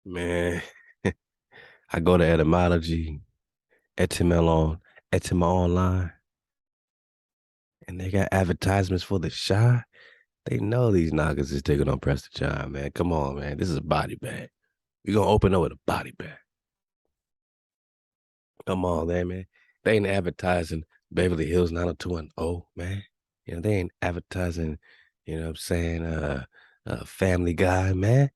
Man, I go to etymology, etymol online, and they got advertisements for the shy. They know these knockers is taking on Prester John, man. Come on, man. This is a body bag. We're gonna open up with a body bag. Come on, man. They ain't advertising Beverly Hills 90210, man. They ain't advertising, what I'm saying, Family Guy, man.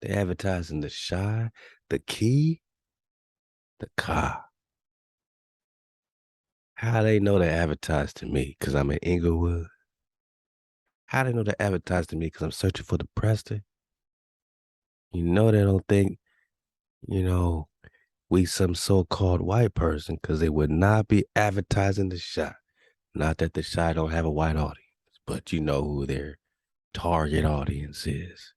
They advertising the shy, the key, the car. How they know they advertise to me? Because I'm in Inglewood. How they know they advertise to me? Because I'm searching for the Prester. They don't think, you know, we some so-called white person because they would not be advertising the shot. Not that the shot don't have a white audience, but you know who their target audience is.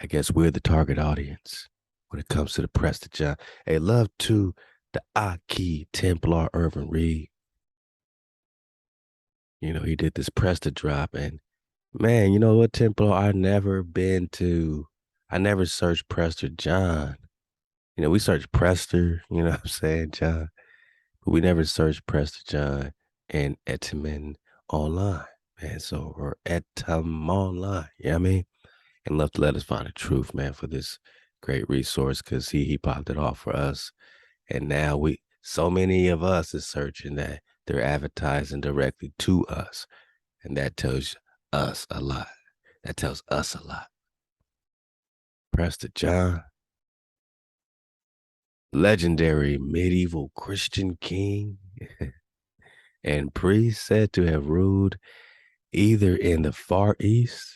I guess we're the target audience when it comes to the Prester John. Hey, love to the Aki Templar Irvin Reed. He did this Prester drop, and man, you know what, Templar? I never searched Prester John. We searched Prester, you know what I'm saying, John, but we never searched Prester John and Etim online, man. So, or Etim online, you know what I mean? And love to let us find the truth, man, for this great resource, because he popped it off for us. And now so many of us is searching that they're advertising directly to us. And that tells us a lot. That tells us a lot. Prester John, legendary medieval Christian king and priest said to have ruled either in the Far East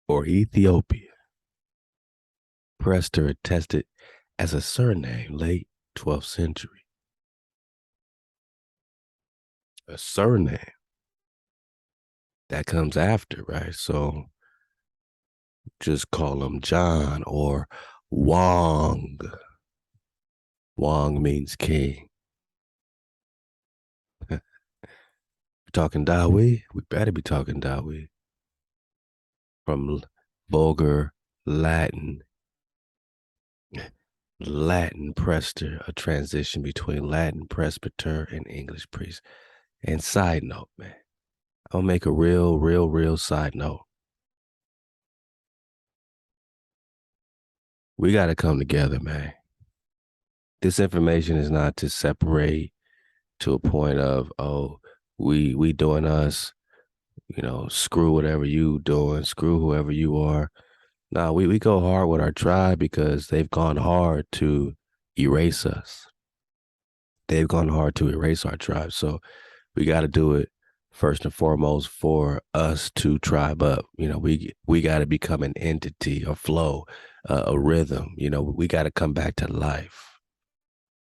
or Ethiopia. Prester attested as a surname late 12th century. A surname that comes after, right? So just call him John or Wong. Wong means king. We're talking Dawi. We better be talking Dawi. From vulgar Latin Prester, a transition between Latin presbyter and English priest. And side note, man, I'll make a real side note. We got to come together, man. This information is not to separate to a point of, oh, we doing us, screw whatever you doing, screw whoever you are. No, we go hard with our tribe because they've gone hard to erase us. They've gone hard to erase our tribe. So we got to do it first and foremost for us to tribe up. We got to become an entity, a flow, a rhythm. We got to come back to life.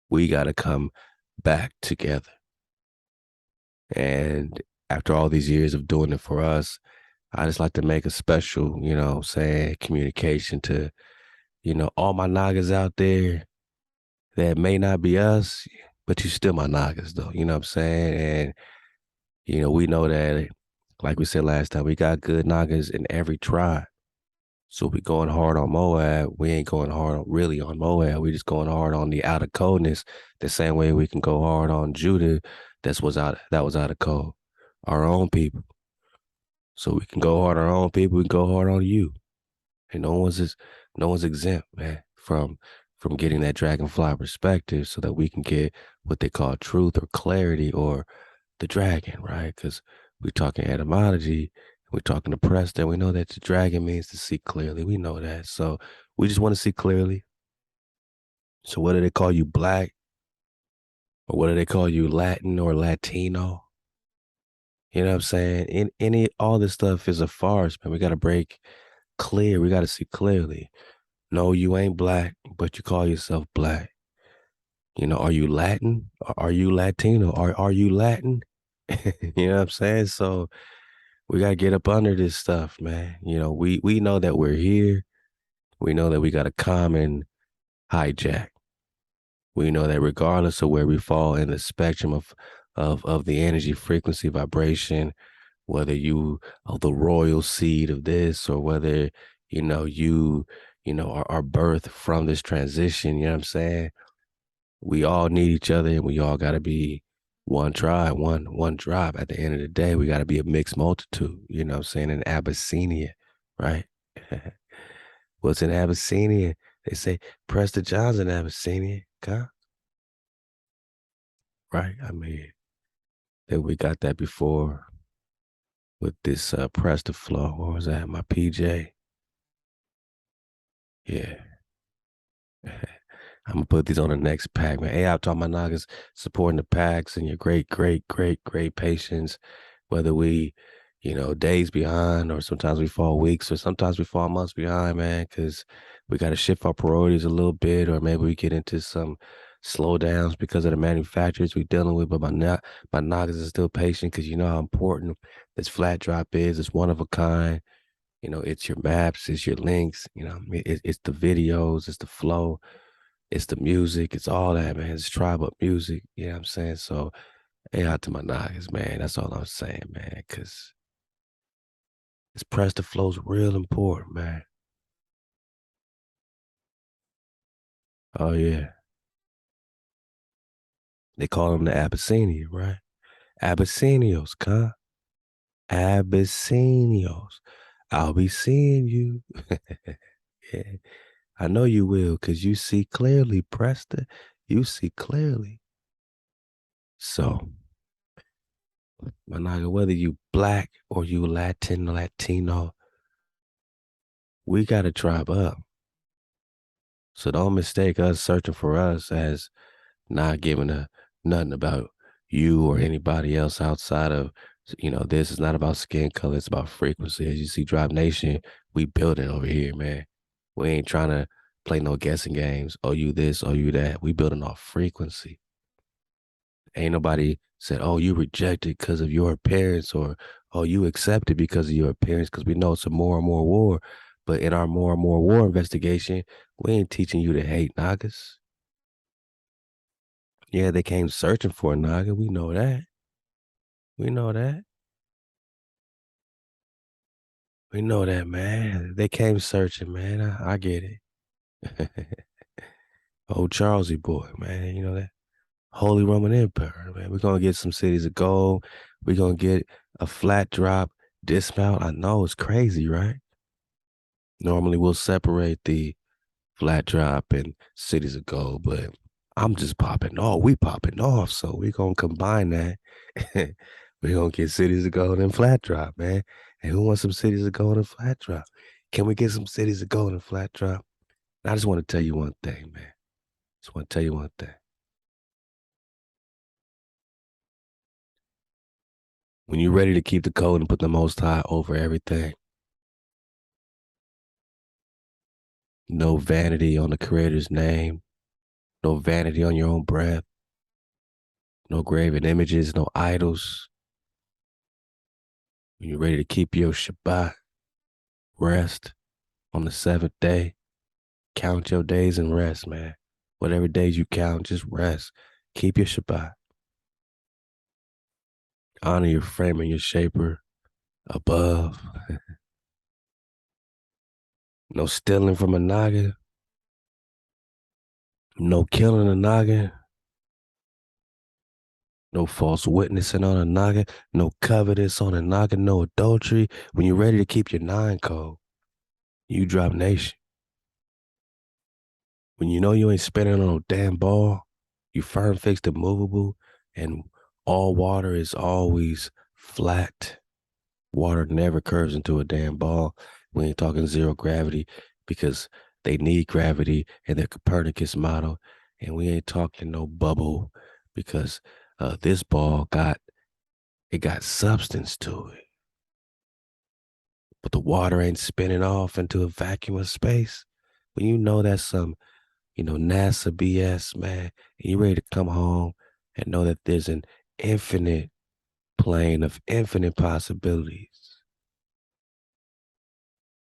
We got to come back together. And after all these years of doing it for us, I just like to make a special, saying communication to, all my Nagas out there that may not be us, but you still my Nagas though, you know what I'm saying? And, we know that, like we said last time, we got good Nagas in every tribe. So we going hard on Moab. We ain't going hard really on Moab. We just going hard on the out of coldness. The same way we can go hard on Judah. That was out of code. Our own people. So we can go hard on our own people. We can go hard on you. And no one's exempt, man, from getting that dragonfly perspective, so that we can get what they call truth or clarity or the dragon, right? Because we're talking etymology. We're talking to Prester. We know that the dragon means to see clearly. We know that. So we just want to see clearly. So what do they call you, black? Or what do they call you, Latin or Latino? You know what I'm saying? All this stuff is a farce, man. We got to break clear. We got to see clearly. No, you ain't black, but you call yourself black. Are you Latin? Are you Latino? Are you Latin? You know what I'm saying? So we got to get up under this stuff, man. We know that we're here. We know that we got a common hijack. We know that regardless of where we fall in the spectrum of the energy, frequency, vibration, whether you are the royal seed of this or whether, are birthed from this transition, you know what I'm saying? We all need each other and we all got to be one tribe, one tribe. At the end of the day, we got to be a mixed multitude, you know what I'm saying? In Abyssinia, right? What's in Abyssinia? They say Prester John's in Abyssinia, huh? Right? I mean, that we got that before with this Prester flow. What was that? My PJ. Yeah. I'm gonna put these on the next pack, man. Hey, I'm talking about Nagas supporting the packs and your great patience. Whether we, days behind, or sometimes we fall weeks, or sometimes we fall months behind, man, because we got to shift our priorities a little bit, or maybe we get into some slowdowns because of the manufacturers we're dealing with. But my Nagas is still patient because you know how important this flat drop is. It's one of a kind. It's your maps, it's your links. It's the videos, it's the flow. It's the music. It's all that, man. It's tribal music. You know what I'm saying? So, hey, out to my Nagas, man. That's all I'm saying, man. Because this Prester flow's real important, man. Oh, yeah. They call them the Abyssinian, right? Abyssinios, huh? Abyssinios. I'll be seeing you. Yeah. I know you will, because you see clearly, Prester. You see clearly. So, my Naga, whether you black or you Latino, we got to tribe up. So don't mistake us searching for us as not giving a nothing about you or anybody else outside of, this is not about skin color. It's about frequency. As you see, Drive Nation, we build it over here, man. We ain't trying to play no guessing games. Oh, you this, oh, you that. We building off frequency. Ain't nobody said, oh, you rejected because of your appearance, or, oh, you accepted because of your appearance, because we know it's a more and more war. But in our more and more war investigation, we ain't teaching you to hate Nagas. Yeah, they came searching for a Naga. We know that. We know that. We know that, man. They came searching, man. I get it. Old Charlesy boy, man. You know that. Holy Roman Empire, man. We're gonna get some cities of gold. We're gonna get a flat drop dismount. I know it's crazy, right? Normally we'll separate the flat drop and cities of gold, but I'm just popping off. We popping off. So we're gonna combine that. We're gonna get cities of gold and flat drop, man. And who wants some cities of gold and flat drop? Can we get some cities of gold and flat drop? I just want to tell you one thing, man. Just want to tell you one thing. When you're ready to keep the code and put the Most High over everything, no vanity on the Creator's name, no vanity on your own breath, no graven images, no idols. When you're ready to keep your Shabbat, rest on the seventh day, count your days and rest, man. Whatever days you count, just rest. Keep your Shabbat. Honor your frame and your shaper above. No stealing from a Naga. No killing a Naga. No false witnessing on a Naga. No covetous on a Naga. No adultery. When you're ready to keep your 9 code, you drop nation. When you know you ain't spinning on no damn ball, you firm fixed immovable, and all water is always flat. Water never curves into a damn ball. We ain't talking zero gravity because they need gravity in their Copernicus model. And we ain't talking no bubble because this ball got substance to it. But the water ain't spinning off into a vacuum of space. When you know that's some, NASA BS, man, and you ready to come home and know that there's an infinite plane of infinite possibilities.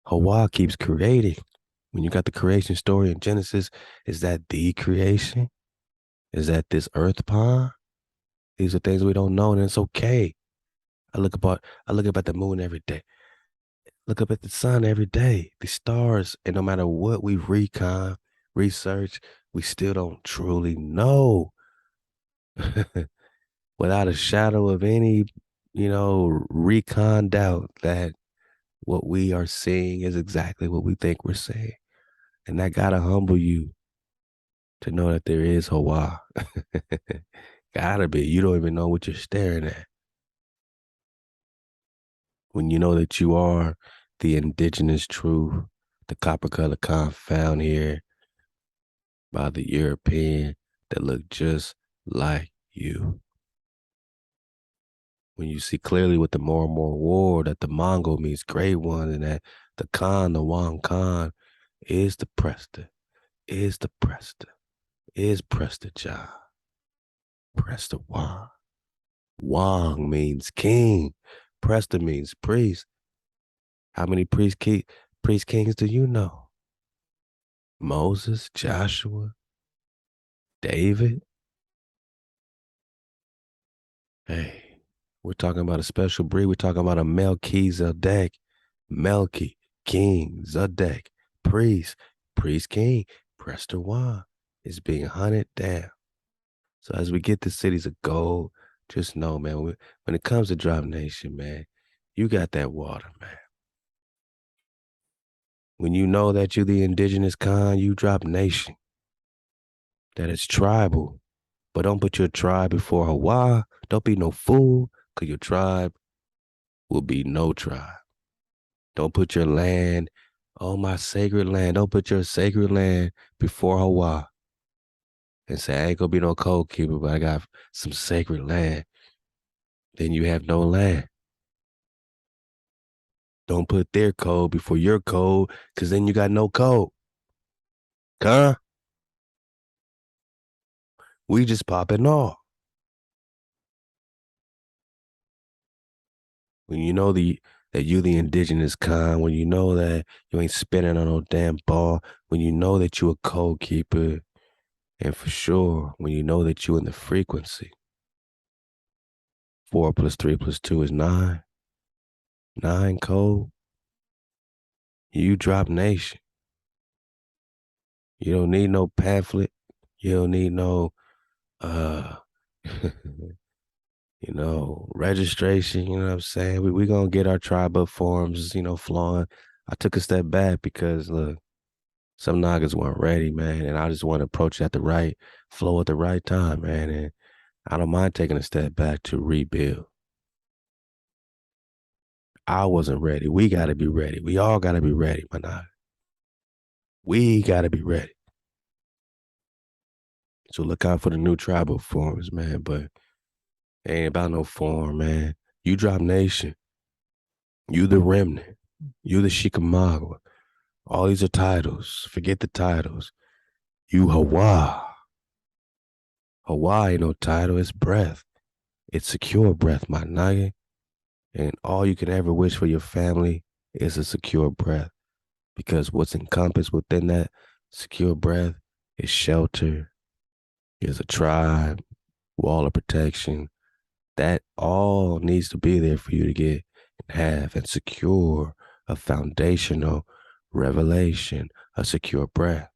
HaWah keeps creating. When you got the creation story in Genesis, is that the creation? Is that this earth pond? These are things we don't know, and it's okay. I look up at the moon every day. Look up at the sun every day, the stars, and no matter what we research, we still don't truly know without a shadow of any, recon doubt that what we are seeing is exactly what we think we're seeing. And that gotta humble you to know that there is HaWah. Gotta be. You don't even know what you're staring at. When you know that you are the indigenous truth, the copper color found here by the European that look just like you. When you see clearly with the more and more war that the Mongol means great one and that the Khan, the Wang Khan, is the Prester, is the Prester, is Prester John, Prester Wang. Wang means king. Prester means priest. How many priest kings do you know? Moses, Joshua, David. Hey, we're talking about a special breed. We're talking about a Melchizedek. Melchi, king, Zedek, priest, priest king, Prester One is being hunted down. So as we get the cities of gold, just know, man, when it comes to Drop Nation, man, you got that water, man. When you know that you're the indigenous Khan, you Drop Nation. That is tribal. But don't put your tribe before HaWah. Don't be no fool, because your tribe will be no tribe. Don't put your land, oh, my sacred land. Don't put your sacred land before HaWah and say, I ain't gonna be no code keeper, but I got some sacred land. Then you have no land. Don't put their code before your code, because then you got no code. Huh? We just popping off. When you know that you the indigenous Khan, when you know that you ain't spinning on no damn ball, when you know that you a code keeper, and for sure, when you know that you in the frequency, 4 + 3 + 2 is 9. 9 code. You Drop Nation. You don't need no pamphlet. You don't need no registration, you know what I'm saying? We gonna get our tribe up forms, flowing. I took a step back because look, some Nagas weren't ready, man, and I just want to approach it at the right flow at the right time, man. And I don't mind taking a step back to rebuild. I wasn't ready. We gotta be ready. We all gotta be ready, my Naga. We gotta be ready. So look out for the new tribal forms, man. But it ain't about no form, man. You Drop Nation. You the remnant. You the Chickamauga. All these are titles. Forget the titles. You HaWah. HaWah ain't no title. It's breath. It's secure breath, my Naga. And all you can ever wish for your family is a secure breath. Because what's encompassed within that secure breath is shelter, is a tribe, wall of protection. That all needs to be there for you to get and have and secure a foundational revelation, a secure breath.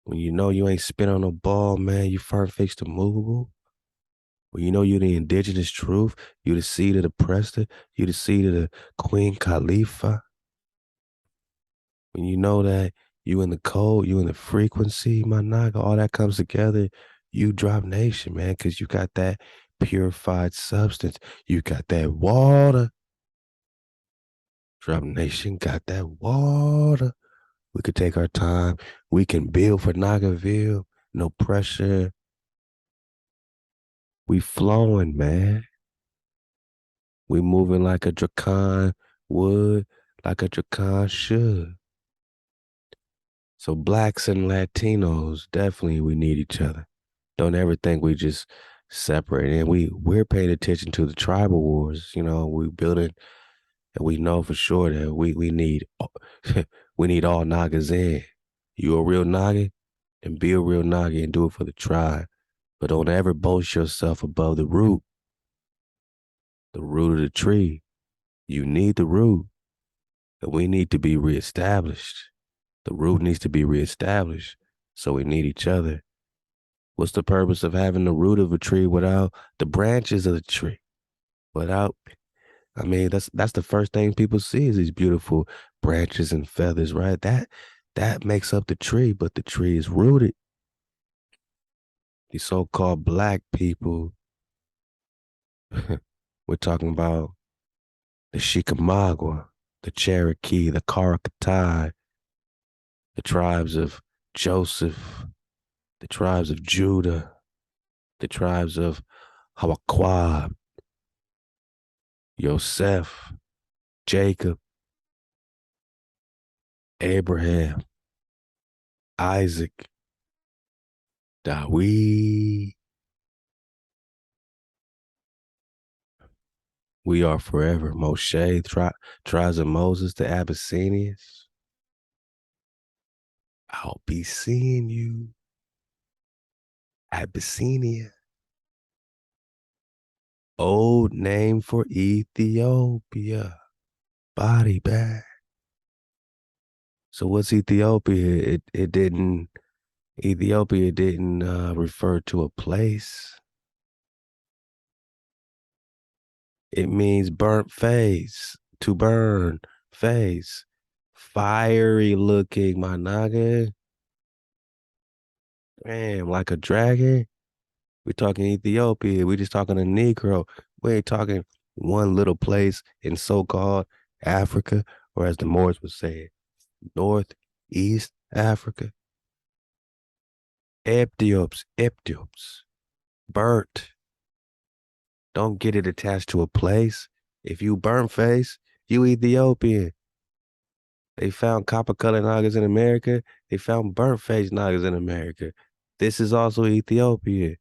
When you know you ain't spit on a ball, man, you firm-fixed immovable. When you know you're the indigenous truth, you the seed of the Prester, you the seed of the Queen Khalifa. When you know that you in the code, you in the frequency, my Naga, all that comes together, you Drop Nation, man, because you got that purified substance. You got that water. Drop Nation got that water. We could take our time. We can build for Nagaville. No pressure. We flowing, man. We moving like a Dracan would, like a Dracan should. So blacks and Latinos, definitely we need each other. Don't ever think we just separate. And we're paying attention to the tribal wars. We building, and we know for sure that we need we need all Nagas in. You a real Naga, and be a real Naga and do it for the tribe. But don't ever boast yourself above the root. The root of the tree. You need the root, and we need to be reestablished. The root needs to be reestablished, so we need each other. What's the purpose of having the root of a tree without the branches of the tree? Without, I mean, that's the first thing people see is these beautiful branches and feathers, right? That makes up the tree, but the tree is rooted. These so-called black people, we're talking about the Chickamauga, the Cherokee, the Karakatai, the tribes of Joseph, the tribes of Judah, the tribes of Hawaquab, Yosef, Jacob, Abraham, Isaac, Dawi. We are forever. Moshe, tribes of Moses, the Abyssinians. I'll be seeing you. Abyssinia. Old name for Ethiopia. Body bag. So what's Ethiopia? Ethiopia didn't refer to a place. It means burnt face, to burn face. Fiery looking, my naga. Damn, like a dragon. We talking Ethiopia. We just talking a Negro. We ain't talking one little place in so-called Africa, or as the Moors would say, Northeast Africa. Ethiops, burnt. Don't get it attached to a place. If you burnt face, you Ethiopian. They found copper colored Nagas in America. They found burnt face Nagas in America. This is also Ethiopia.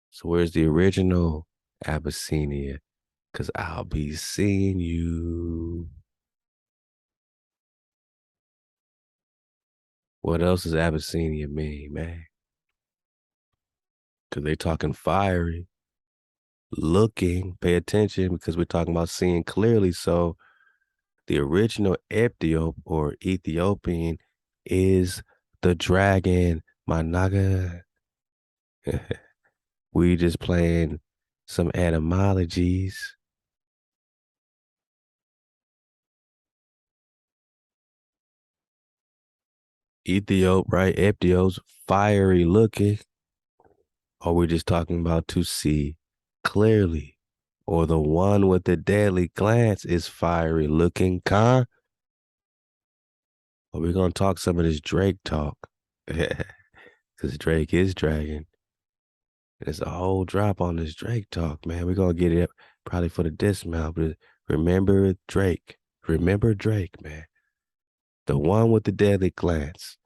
So where's the original Abyssinia? Because I'll be seeing you. What else does Abyssinia mean, man? Because they talking fiery, looking, pay attention because we're talking about seeing clearly. So the original Ethiop or Ethiopian is the dragon, my naga. We just playing some etymologies. Ethiop, right? Ethiop's fiery looking. Or we're just talking about to see clearly. Or the one with the deadly glance is fiery looking, Khan. Or we're gonna talk some of this Drake talk. Because Drake is dragon. There's a whole drop on this Drake talk, man. We're gonna get it probably for the dismount, but remember Drake. Remember Drake, man. The one with the deadly glance.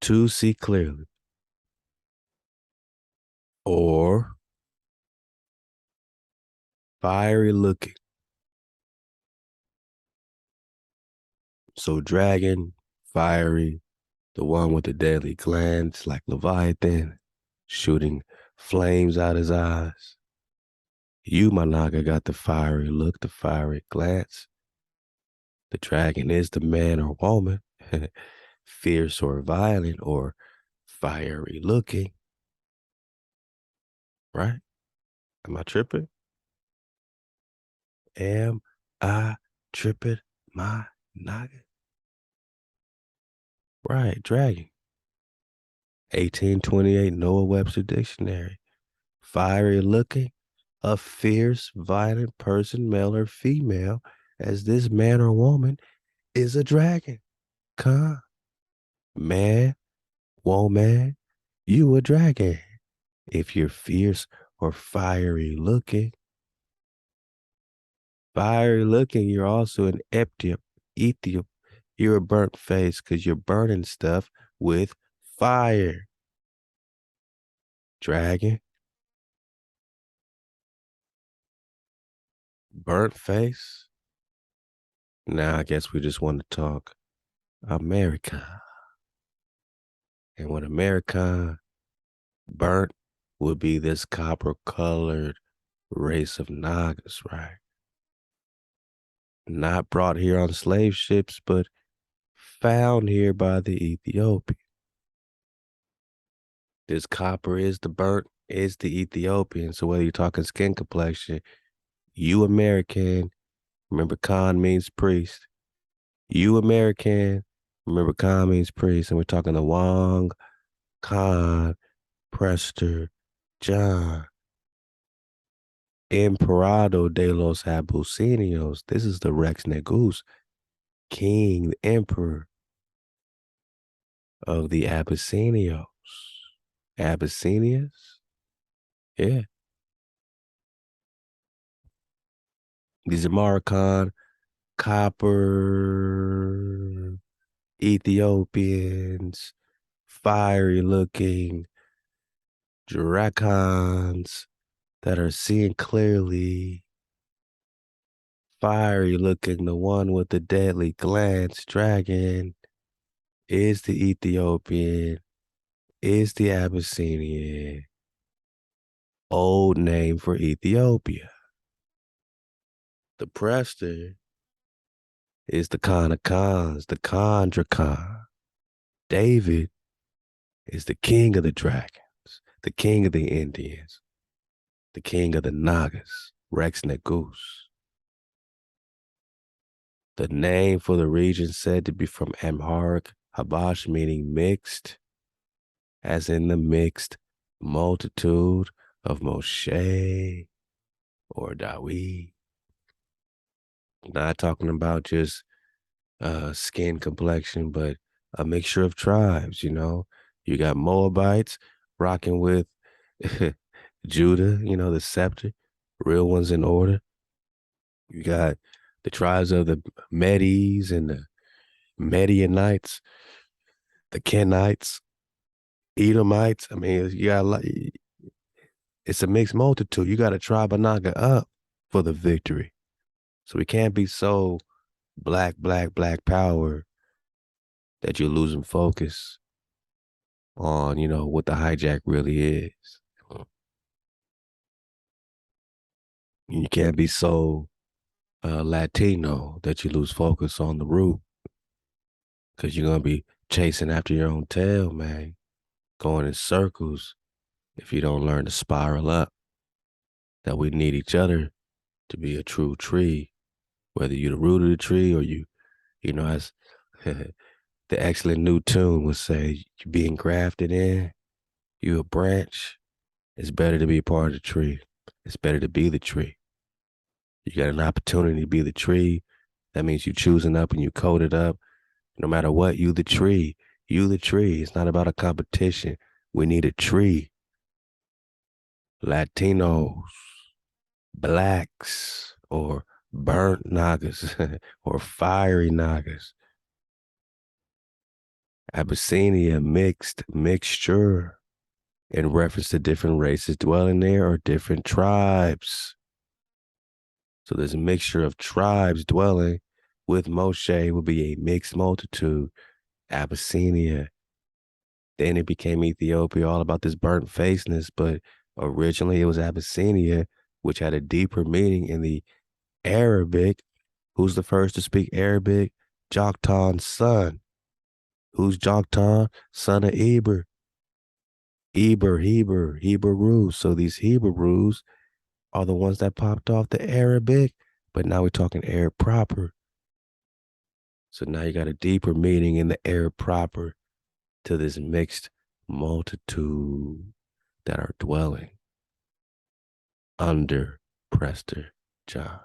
To see clearly. Or fiery looking. So dragon, fiery, the one with the deadly glance like Leviathan, shooting flames out his eyes. You, my naga, got the fiery look, the fiery glance. The dragon is the man or woman, fierce or violent or fiery looking. Right? Am I tripping? Am I tripping, my naga? Right, dragon. 1828 Noah Webster Dictionary. Fiery looking, a fierce, violent person, male or female, as this man or woman is a dragon. Come, man, woman, you a dragon. If you're fierce or fiery looking, you're also an Ethiop. You're a burnt face because you're burning stuff with fire. Dragon, burnt face. Now I guess we just want to talk America. And what America burnt would be this copper colored race of Nagas, right? Not brought here on slave ships, but found here by the Ethiopian. This copper is the burnt, is the Ethiopian. So whether you're talking skin complexion, you American, remember Khan means priest. You American, remember Khan means priest. And we're talking the Wong, Khan, Prester, John, Emperado de los Abyssinios. This is the Rex Negus, king, the emperor of the Abyssinios. Abyssinians? Yeah. These are Maracon, copper, Ethiopians, fiery looking dracons that are seeing clearly, fiery looking, the one with the deadly glance dragon is the Ethiopian, is the Abyssinian, old name for Ethiopia. The Prester is the Khan of Khans, the Khandrakhan. David is the king of the dragons, the king of the Indians, the king of the Nagas, Rex Negus. The name for the region said to be from Amharic Habash, meaning mixed, as in the mixed multitude of Moshe or Dawid. Not talking about just skin complexion, but a mixture of tribes, you know. You got Moabites rocking with Judah, you know, the scepter, real ones in order. You got the tribes of the Medes and the Medianites, the Kenites, Edomites. I mean, you got it's a mixed multitude. You got a tribe of Naga up for the victory. So we can't be so black power that you're losing focus on, you know, what the hijack really is. You can't be so Latino that you lose focus on the root, because you're going to be chasing after your own tail, man, going in circles if you don't learn to spiral up. That we need each other to be a true tree, whether you're the root of the tree or you know, as the excellent new tune would say, you being grafted in, you a branch. It's better to be a part of the tree. It's better to be the tree. You got an opportunity to be the tree. That means you choosing up and you coded up. No matter what, you the tree. You the tree. It's not about a competition. We need a tree. Latinos, blacks, or burnt Nagas, or fiery Nagas. Abyssinia, mixture, in reference to different races dwelling there or different tribes. So there's a mixture of tribes dwelling with Moshe will be a mixed multitude. Abyssinia. Then it became Ethiopia, all about this burnt faceness, but originally it was Abyssinia, which had a deeper meaning in the Arabic. Who's the first to speak Arabic? Joktan's son. Who's Joktan? Son of Eber. Hebrews. So these Hebrews are the ones that popped off the Arabic, but now we're talking Arab proper. So now you got a deeper meaning in the Arab proper to this mixed multitude that are dwelling under Prester John.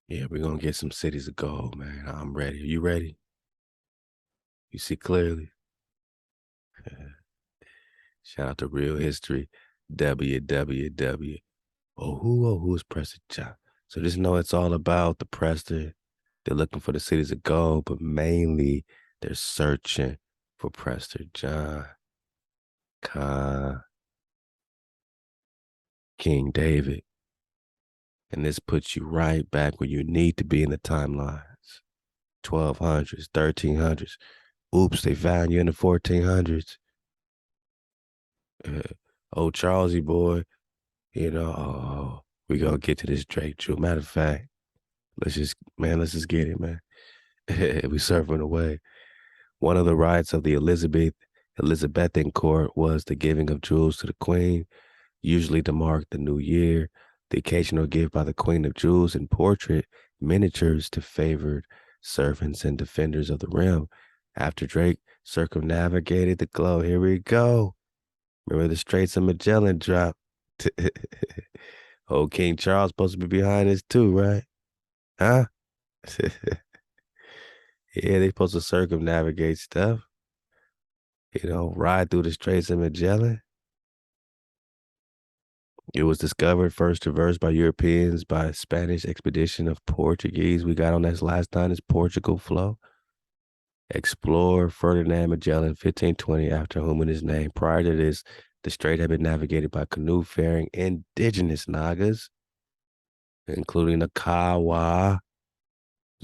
Yeah, we're gonna get some cities of gold, man. I'm ready. Are you ready? You see clearly? Shout out to Real History, www. Who is Prester John? So just know it's all about the Prester. They're looking for the cities of gold, but mainly they're searching for Prester John, Khan, King David. And this puts you right back where you need to be in the timelines. 1200s, 1300s. Oops, they found you in the 1400s. Oh, Charlesy boy, we gonna get to this Drake Jew. Matter of fact, let's just get it, man. We surfing away. One of the rites of the Elizabethan court was the giving of jewels to the queen, usually to mark the new year. The occasional gift by the queen of jewels and portrait miniatures to favored servants and defenders of the realm. After Drake circumnavigated the globe, here we go. Remember the Straits of Magellan drop. Oh, King Charles supposed to be behind this too, right? Huh? Yeah, they supposed to circumnavigate stuff. Ride through the Straits of Magellan. It was discovered first traversed by Europeans by a Spanish expedition of Portuguese. We got on this last time is Portugal flow. Explorer Ferdinand Magellan, 1520, after whom it is named. Prior to this, the strait had been navigated by canoe-faring indigenous Nagas, including the Kawa,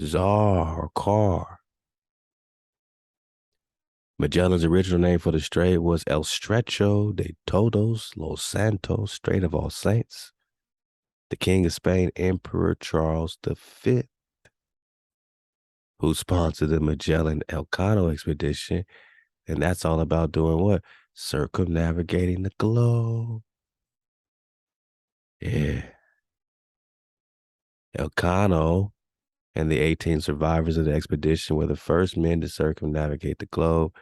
Czar, or Car. Magellan's original name for the strait was El Estrecho de Todos Los Santos, Strait of All Saints. The King of Spain, Emperor Charles V, who sponsored the Magellan Elcano expedition, and that's all about doing what? Circumnavigating the globe. Yeah. Elcano and the 18 survivors of the expedition were the first men to circumnavigate the globe.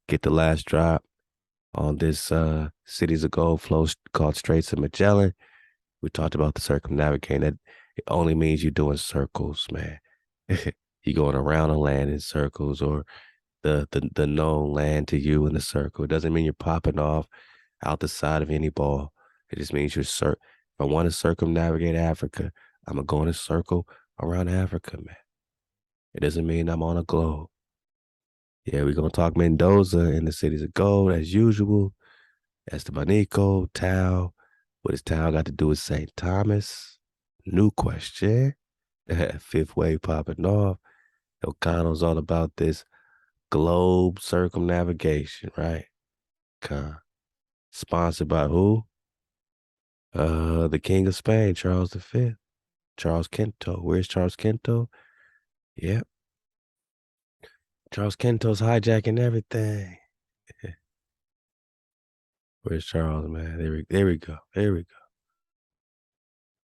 Get the last drop on this Cities of Gold flow called Straits of Magellan. We talked about the circumnavigating. That it only means you're doing circles, man. You're going around the land in circles, or the known land to you in the circle. It doesn't mean you're popping off out the side of any ball. It just means if I want to circumnavigate Africa, I'm gonna go in a circle around Africa, man. It doesn't mean I'm on a globe. Yeah, we're gonna talk Mendoza and the Cities of Gold as usual. Estebanico, Tau. What does Tau got to do with St. Thomas? New question. Fifth wave popping off. O'Connell's all about this globe circumnavigation, right? Sponsored by who? The King of Spain, Charles V. Charles Quinto. Where's Charles Quinto? Yep. Charles Quinto's hijacking everything. Where's Charles, man? There we go. There we go.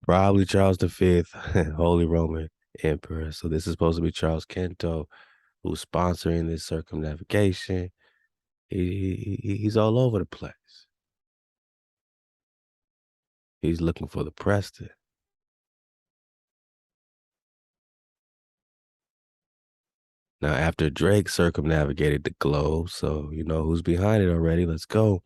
Probably Charles V, Holy Roman Emperor. So this is supposed to be Charles Quinto, who's sponsoring this circumnavigation. He's all over the place. He's looking for the Prester. Now, after Drake circumnavigated the globe, so you know who's behind it already. Let's go.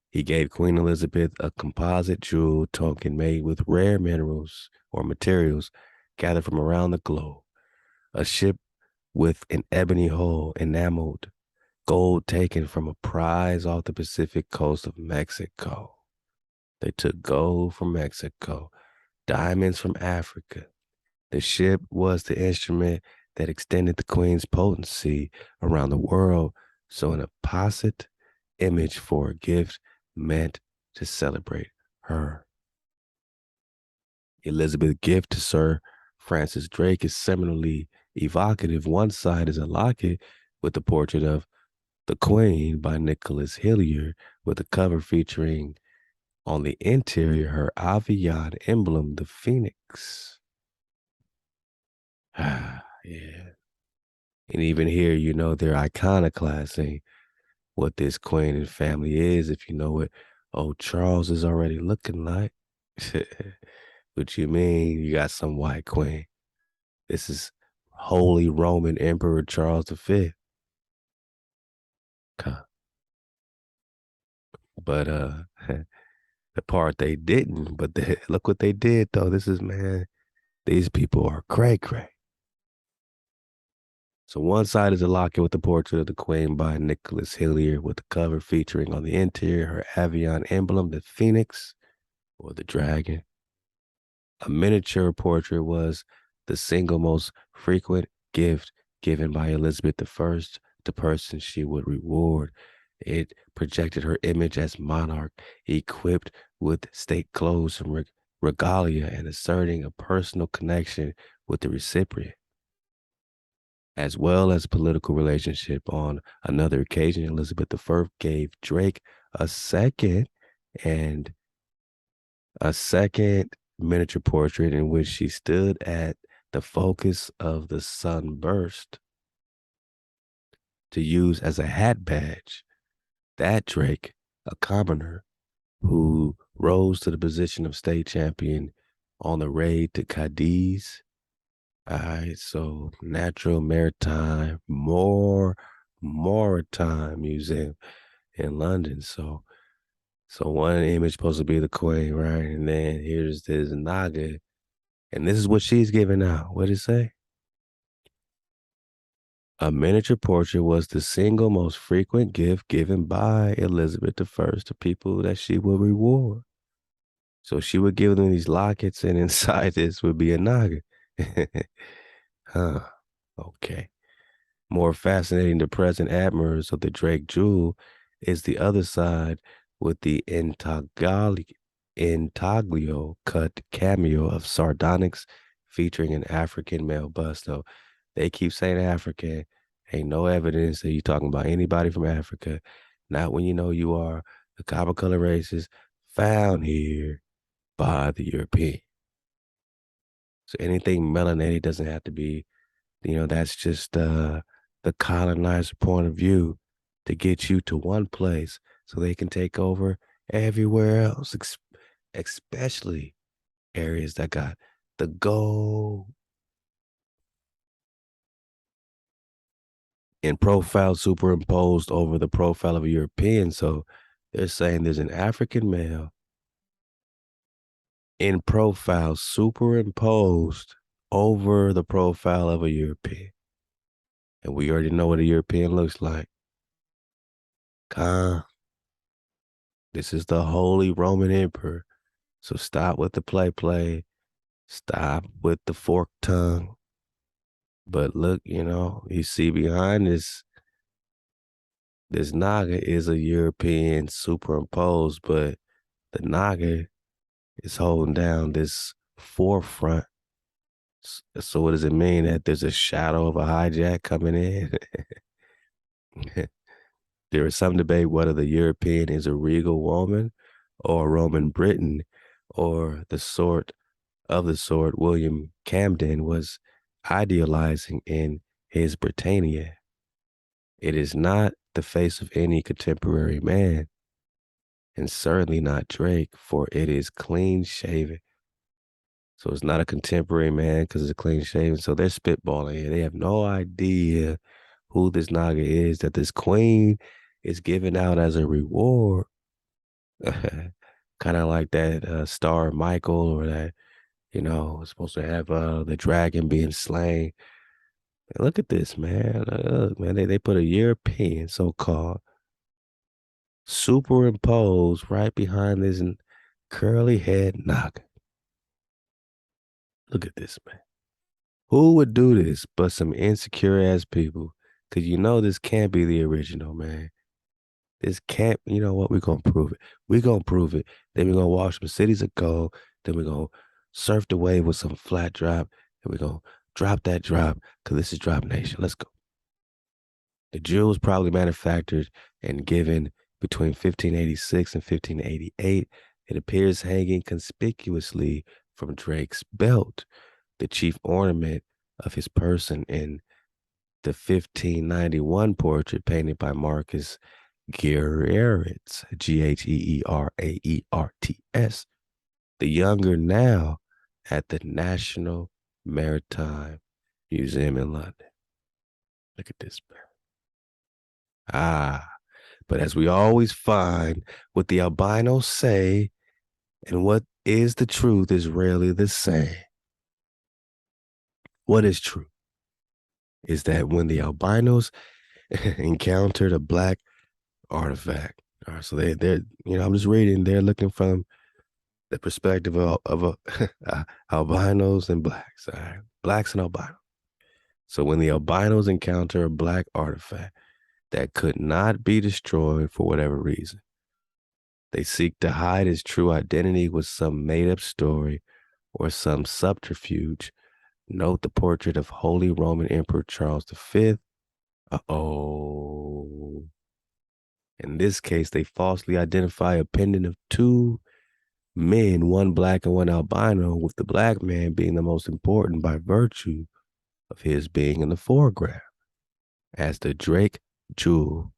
He gave Queen Elizabeth a composite jewel token made with rare minerals or materials gathered from around the globe. A ship with an ebony hull enameled, gold taken from a prize off the Pacific coast of Mexico. They took gold from Mexico, diamonds from Africa. The ship was the instrument that extended the Queen's potency around the world, so an apposite image for a gift meant to celebrate her. Elizabeth's gift to Sir Francis Drake is similarly evocative. One side is a locket with the portrait of the Queen by Nicholas Hillier, with a cover featuring on the interior her Avian emblem, the phoenix. Yeah. And even here, they're iconoclasting what this queen and family is, if you know what old Charles is already looking like. What you mean you got some white queen? This is Holy Roman Emperor Charles V. But the part they didn't, but look what they did though. This is, man, these people are cray. So one side is a locket with the portrait of the Queen by Nicholas Hillier, with the cover featuring on the interior her Avian emblem, the phoenix or the dragon. A miniature portrait was the single most frequent gift given by Elizabeth I the person she would reward. It projected her image as monarch, equipped with state clothes and regalia, and asserting a personal connection with the recipient, as well as political relationship. On another occasion, Elizabeth I gave Drake a second and a second miniature portrait in which she stood at the focus of the sunburst to use as a hat badge. That Drake, a commoner who rose to the position of state champion on the raid to Cadiz. All right, so Natural Maritime Museum in London. So one image supposed to be the queen, right? And then here's this Naga, and this is what she's giving out. What did it say? A miniature portrait was the single most frequent gift given by Elizabeth I to people that she would reward. So she would give them these lockets, and inside this would be a Naga. Huh. Okay. More fascinating, the present admirers of the Drake jewel is the other side with the intaglio cut cameo of sardonyx featuring an African male bust. So they keep saying African. Ain't no evidence that you're talking about anybody from Africa. Not when you know you are the copper color races found here by the European. So anything melanated doesn't have to be, that's just the colonizer point of view to get you to one place so they can take over everywhere else, especially areas that got the gold. In profile superimposed over the profile of a European. So they're saying there's an African male in profile superimposed over the profile of a European. And we already know what a European looks like. This is the Holy Roman Emperor. So stop with the play. Stop with the forked tongue. But look, you see behind this Naga is a European superimposed, but the Naga is holding down this forefront. So what does it mean that there's a shadow of a hijack coming in? There is some debate whether the European is a regal woman or a Roman Briton, or the sort William Camden was idealizing in his Britannia. It is not the face of any contemporary man, and certainly not Drake, for it is clean shaven. So it's not a contemporary man because it's clean shaven. So they're spitballing here. They have no idea who this Naga is that this queen is giving out as a reward. Kind of like that Star Michael, or that, supposed to have the dragon being slain. And look at this, man. Man, they put a European so-called superimposed right behind this curly head Naga. Look at this, man. Who would do this but some insecure ass people? Because this can't be the original, man. This can't, you know what? We're going to prove it. We're going to prove it. Then we're going to wash some cities of gold. Then we're going to surf the wave with some flat drop. And we're going to drop that drop because this is Drop Nation. Let's go. The jewel was probably manufactured and given between 1586 and 1588. It appears hanging conspicuously from Drake's belt, the chief ornament of his person in the 1591 portrait painted by Marcus Geeraerts, Geeraerts, the younger, now at the National Maritime Museum in London. Look at this, man. But as we always find, what the albinos say and what is the truth is rarely the same. What is true is that when the albinos encountered a black artifact, all right, so they're I'm just reading, they're looking from the perspective of albinos and blacks, all right, blacks and albinos. So when the albinos encounter a black artifact, that could not be destroyed for whatever reason. They seek to hide his true identity with some made-up story or some subterfuge. Note the portrait of Holy Roman Emperor Charles V. Uh-oh. In this case, they falsely identify a pendant of two men, one black and one albino, with the black man being the most important by virtue of his being in the foreground. As the Drake jewel,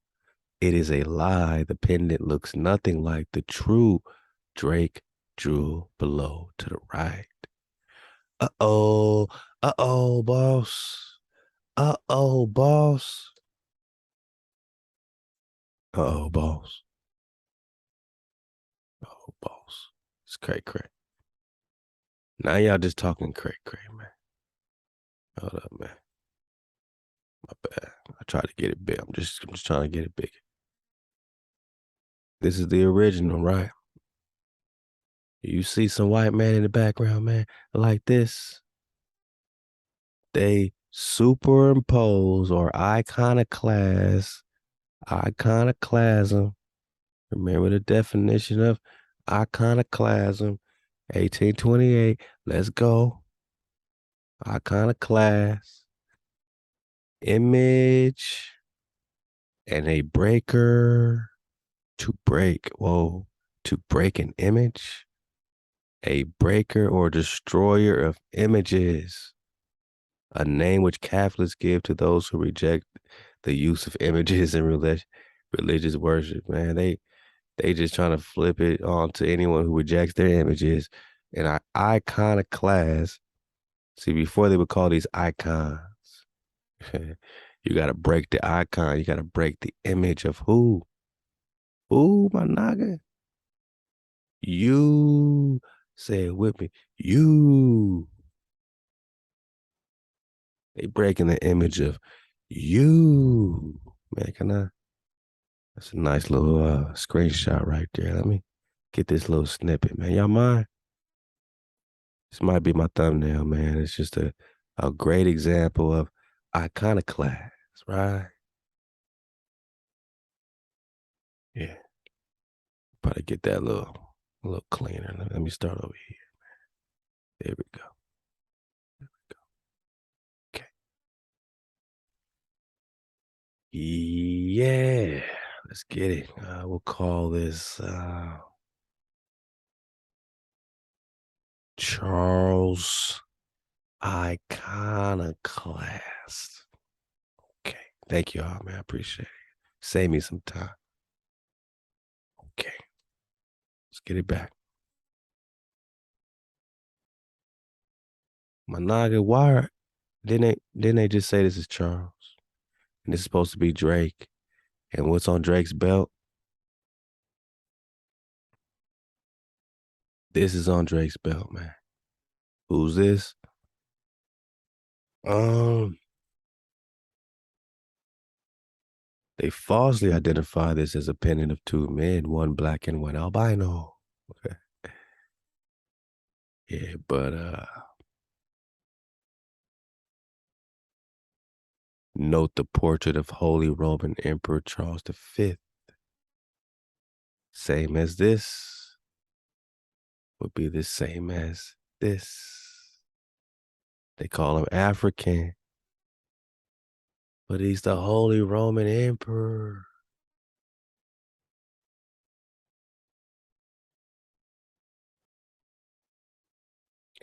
it is a lie. The pendant looks nothing like the true Drake jewel below to the right. Uh-oh. Uh-oh, boss. Uh-oh, boss. Uh-oh, boss. Oh, boss. It's cray cray. Now y'all just talking cray cray, man. Hold up, man. My bad. I try to get it big. I'm just trying to get it big. This is the original, right? You see some white man in the background, man, like this. They superimpose or iconoclasm. Remember the definition of iconoclasm, 1828. Let's go. Iconoclast, image, and a breaker to break. Whoa, to break an image, a breaker or destroyer of images, a name which Catholics give to those who reject the use of images in religious worship. Man, they just trying to flip it on to anyone who rejects their images. And our iconoclast, see, before they would call these icons, you got to break the icon. You got to break the image of who? Who, my naga? You. Say it with me. You. They breaking the image of you. Man, can I? That's a nice little screenshot right there. Let me get this little snippet, man. Y'all mind? This might be my thumbnail, man. It's just a great example of iconoclast, right? Yeah. Probably get that a little cleaner. Let me start over here. There we go. Okay. Yeah. Let's get it. We'll call this Charles Iconoclast. Okay. Thank you all, man. I appreciate it. Save me some time. Okay. Let's get it back. Managa, why didn't they just say this is Charles? And this is supposed to be Drake. And what's on Drake's belt? This is on Drake's belt, man. Who's this? They falsely identify this as a pendant of two men, one black and one albino. Okay. Yeah, but note the portrait of Holy Roman Emperor Charles V. Same as this would be the same as this. They call him African, but he's the Holy Roman Emperor.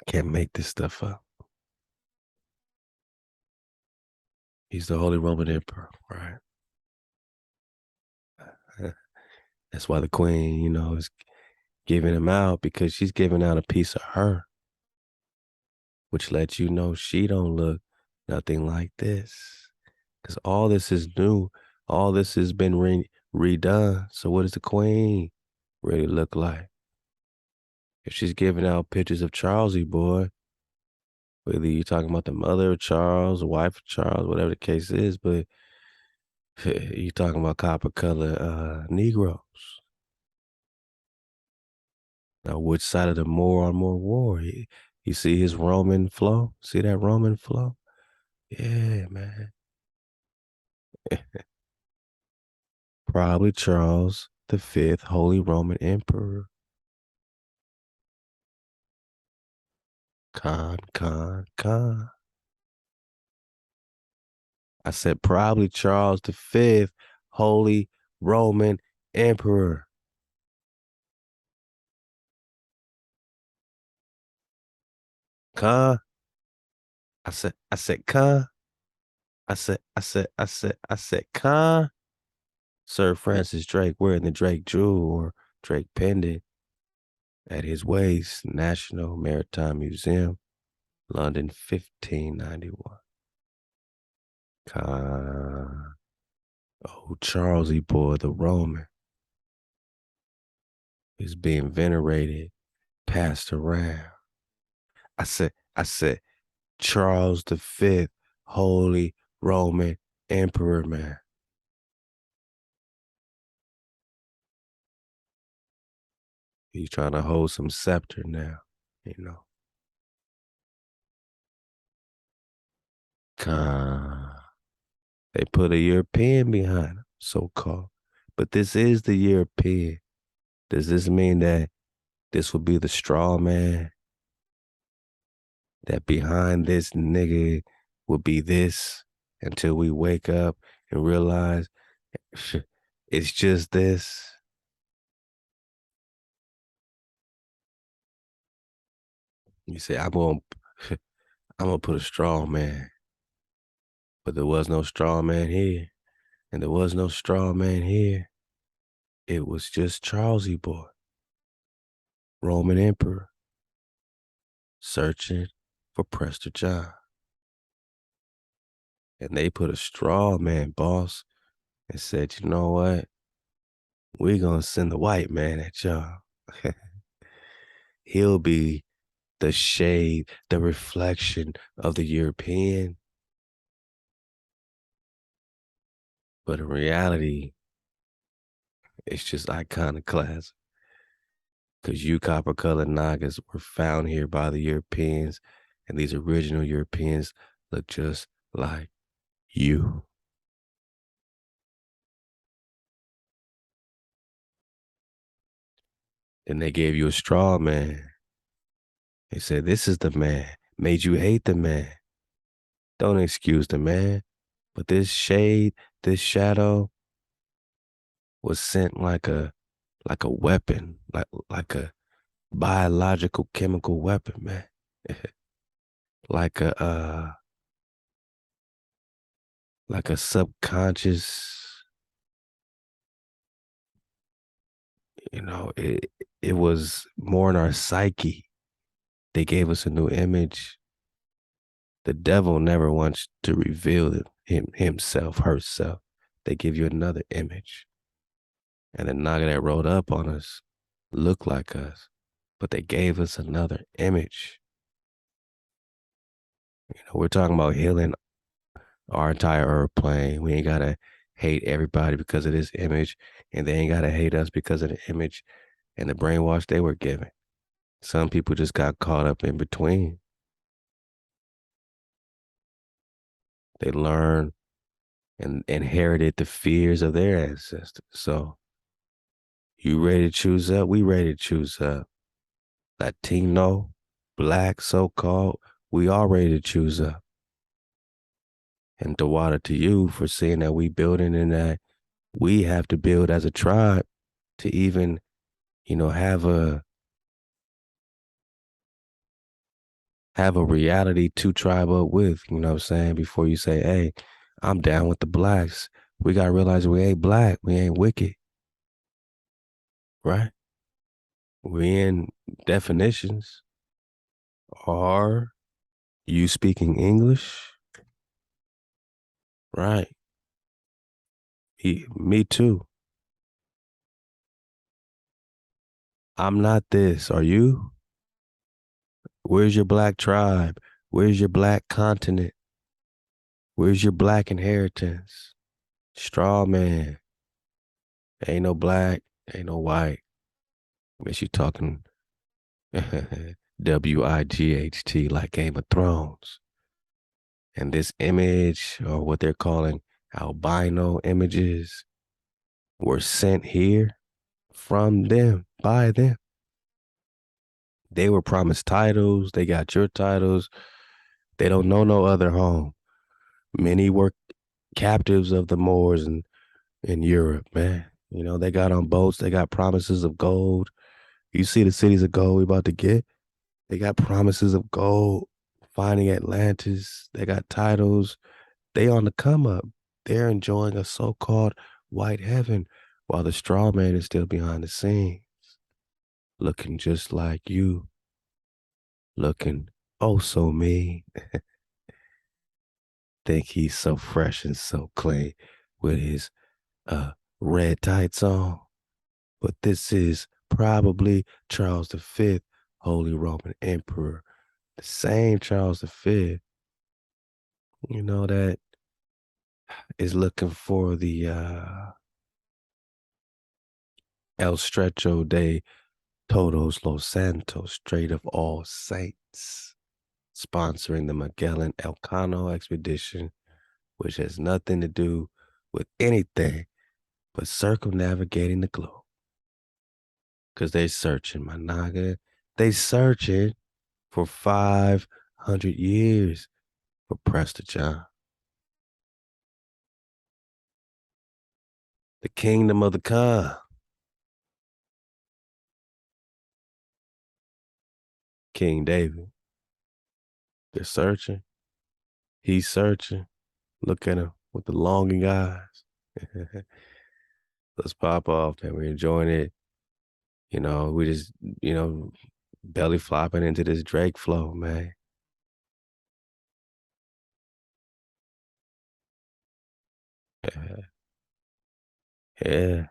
Can't make this stuff up. He's the Holy Roman Emperor, right? That's why the queen, is giving him out, because she's giving out a piece of her, which lets you know she don't look nothing like this. Because all this is new. All this has been redone. So what does the queen really look like? If she's giving out pictures of Charlesy boy, whether you're talking about the mother of Charles, the wife of Charles, whatever the case is, but you're talking about copper color Negroes. Now, which side of the more on more war? You see his Roman flow? See that Roman flow? Yeah, man. Probably Charles the Fifth, Holy Roman Emperor. Khan. I said probably Charles the Fifth, Holy Roman Emperor. Khan. I said Khan. I said Khan. Sir Francis Drake wearing the Drake jewel or Drake pendant at his waist, National Maritime Museum, London, 1591. Khan. Oh, Charlesy boy, the Roman, is being venerated, passed around. I said, Charles the Fifth, Holy Roman Emperor, man. He's trying to hold some scepter now, you know. They put a European behind him, so-called. But this is the European. Does this mean that this will be the straw man? That behind this nigga will be this until we wake up and realize it's just this? You say, I'm gonna put a straw man. But there was no straw man here. And there was no straw man here. It was just Charlesy boy, Roman Emperor, searching for Prester John. And they put a straw man boss and said, you know what? We're gonna send the white man at y'all. He'll be the shade, the reflection of the European. But in reality, it's just iconoclasm. Because you copper colored Nagas were found here by the Europeans, and these original Europeans look just like you. Then they gave you a straw man. They said, this is the man, made you hate the man. Don't excuse the man, but this shade, this shadow was sent like a weapon, like a biological chemical weapon, man. like a subconscious, it was more in our psyche. They gave us a new image. The devil never wants to reveal himself, herself. They give you another image. And the Naga that rode up on us looked like us, but they gave us another image. We're talking about healing our entire earth plane. We ain't gotta hate everybody because of this image, and they ain't gotta hate us because of the image and the brainwash they were given. Some people just got caught up in between. They learned and inherited the fears of their ancestors. So you ready to choose up? We ready to choose up. Latino, black, so-called, we all ready to choose up. And ThaWaDa to you for seeing that we building and that we have to build as a tribe to even, have a reality to tribe up with, you know what I'm saying? Before you say, hey, I'm down with the blacks. We got to realize we ain't black. We ain't wicked. Right? We in definitions. Are you speaking English? Right. Me too. I'm not this. Are you? Where's your black tribe? Where's your black continent? Where's your black inheritance? Straw man. Ain't no black, ain't no white. Guess you talking WIGHT like Game of Thrones. And this image, or what they're calling albino images, were sent here from them, by them. They were promised titles. They got your titles. They don't know no other home. Many were captives of the Moors in Europe, man. You know, they got on boats. They got promises of gold. You see the cities of gold we about to get? They got promises of gold, finding Atlantis. They got titles. They on the come up. They're enjoying a so-called white heaven while the straw man is still behind the scenes, looking just like you, looking oh so mean. Think he's so fresh and so clean with his red tights on. But this is probably Charles V, Holy Roman Emperor, the same Charles V, you know, that is looking for the El Estrecho de Todos los Santos, Strait of All Saints, sponsoring the Magellan Elcano expedition, which has nothing to do with anything but circumnavigating the globe. Because they searching, my naga. They searching for 500 years for Prester John. The kingdom of the Khan. King David. They're searching. He's searching. Look at him with the longing eyes. Let's pop off, man. We're enjoying it. You know, we just, belly flopping into this Drake flow, man. Yeah. Yeah.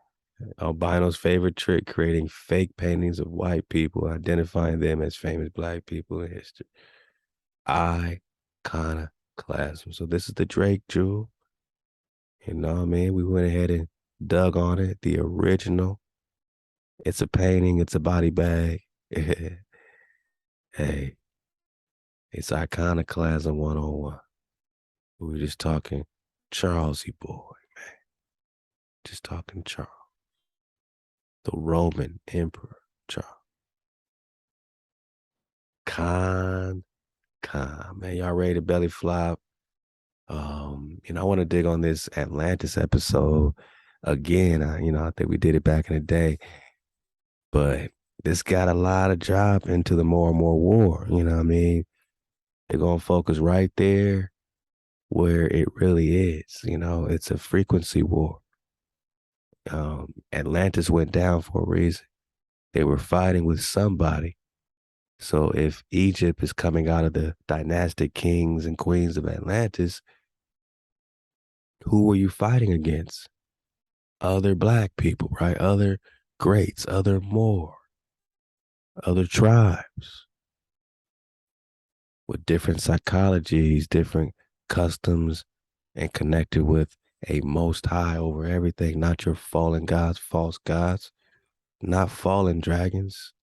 Albino's favorite trick, creating fake paintings of white people, identifying them as famous black people in history. Iconoclasm. So this is the Drake jewel. You know what I mean? We went ahead and dug on it. The original. It's a painting. It's a body bag. Hey, it's iconoclasm 101. We were just talking Charlesy boy, man. Just talking Charles. The Roman Emperor Charles. Khan, man. Y'all ready to belly flop? I want to dig on this Atlantis episode again. I think we did it back in the day, but this got a lot of drop into the more and more war. You know what I mean? They're gonna focus right there where it really is. It's a frequency war. Atlantis went down for a reason. They were fighting with somebody. So if Egypt is coming out of the dynastic kings and queens of Atlantis, who were you fighting against? Other black people, right? Other greats, other Moor, other tribes with different psychologies, different customs, and connected with a most high over everything, not your fallen gods, false gods, not fallen dragons.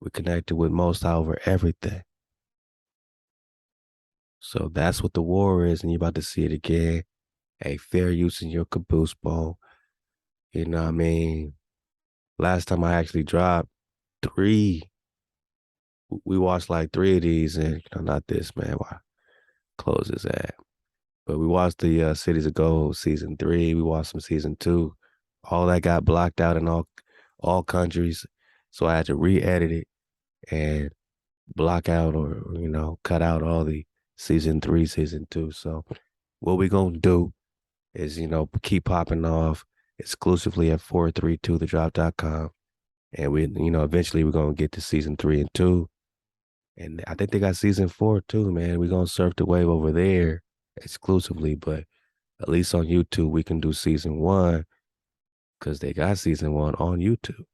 We're connected with most high over everything. So that's what the war is, and you're about to see it again. A fair use in your caboose bone. You know what I mean? Last time I actually dropped 3. We watched like 3 of these, and not this, man. Why close this ad? But we watched the Cities of Gold season 3. We watched some season 2. All that got blocked out in all countries, so I had to re-edit it and block out or cut out all the season 3, season 2. So what we gonna do is keep popping off exclusively at 432thedrop.com, and we eventually we're gonna get to season 3 and 2, and I think they got season 4 too, man. We're gonna surf the wave over there exclusively, but at least on YouTube we can do season 1 because they got season 1 on YouTube.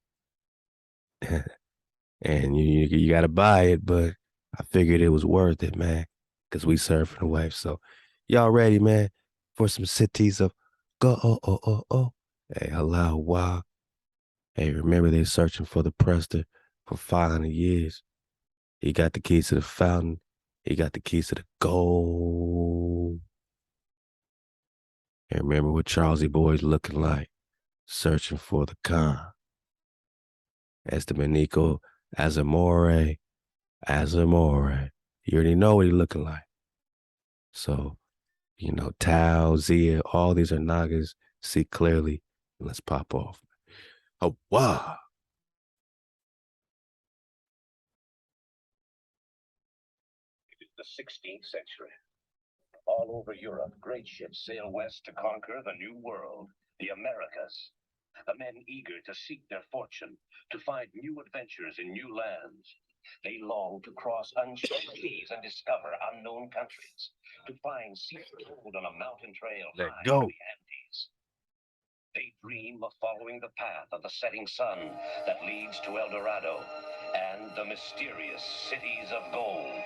And you got to buy it, but I figured it was worth it, man, because we surfing the wave. So y'all ready, man, for some cities of go, Hey, Halal HaWah. Hey, remember they're searching for the Prester for 500 years. He got the keys to the fountain. He got the keys to the gold. And remember what Charlesy boy's looking like. searching for the Khan. Estamanico Azamore. You already know what he's looking like. So, Tao, Zia, all these are Nagas. See clearly. Let's pop off. Oh, wow. It is the 16th century. All over Europe, great ships sail west to conquer the new world, the Americas. The men eager to seek their fortune, to find new adventures in new lands. They long to cross uncharted seas and discover unknown countries, to find secret gold on a mountain trail high in the Andes. They dream of following the path of the setting sun that leads to El Dorado and the mysterious cities of gold.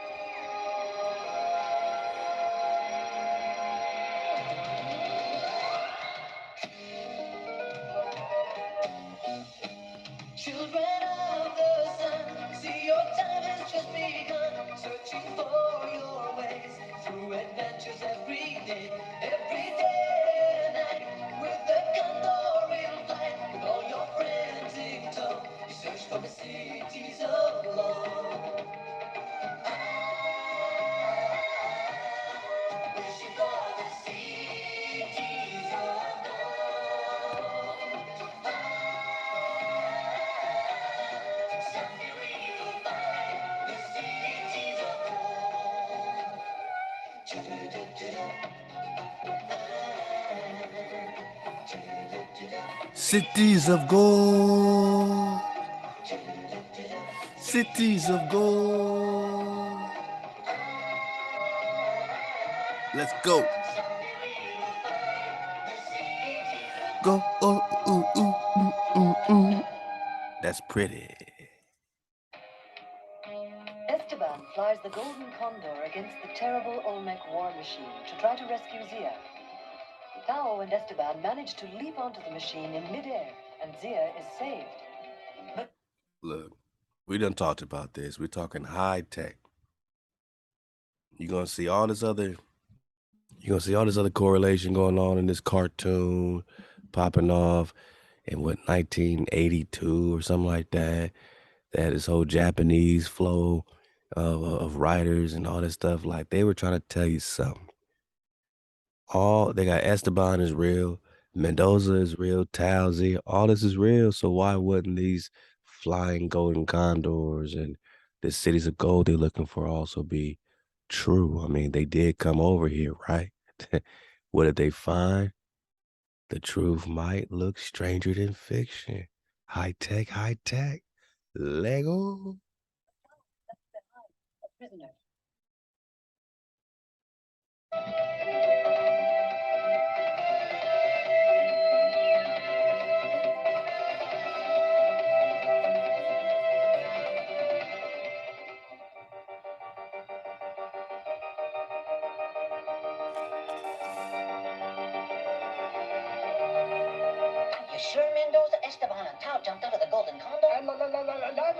Children of the sun, see your time has just begun. Searching for your ways through adventures every day and night. With the condor in flight, with all your friends in tow, you search for the cities of gold. Wishing for the cities of gold. Someday we'll find the cities of gold. Cities of gold. Cities of gold. Let's go. Go. Oh, ooh, ooh, ooh, ooh, ooh. That's pretty. Esteban flies the Golden Condor against the terrible Olmec war machine to try to rescue Zia. Tao and Esteban manage to leap onto the machine in midair, and Zia is saved. But look, we done talked about this. We're talking high tech. You're gonna see all this other correlation going on in this cartoon popping off in 1982 or something like that. They had this whole Japanese flow of writers and all this stuff. Like they were trying to tell you something. They got Esteban is real, Mendoza is real, Tao, Z, all this is real. So why wouldn't these flying golden condors and the cities of gold they're looking for also be true? I mean, they did come over here, right? What did they find? The truth might look stranger than fiction. High tech, Lego. a prisoner. You sure Mendoza, Esteban, and Tao jumped out of the Golden Condor? And landed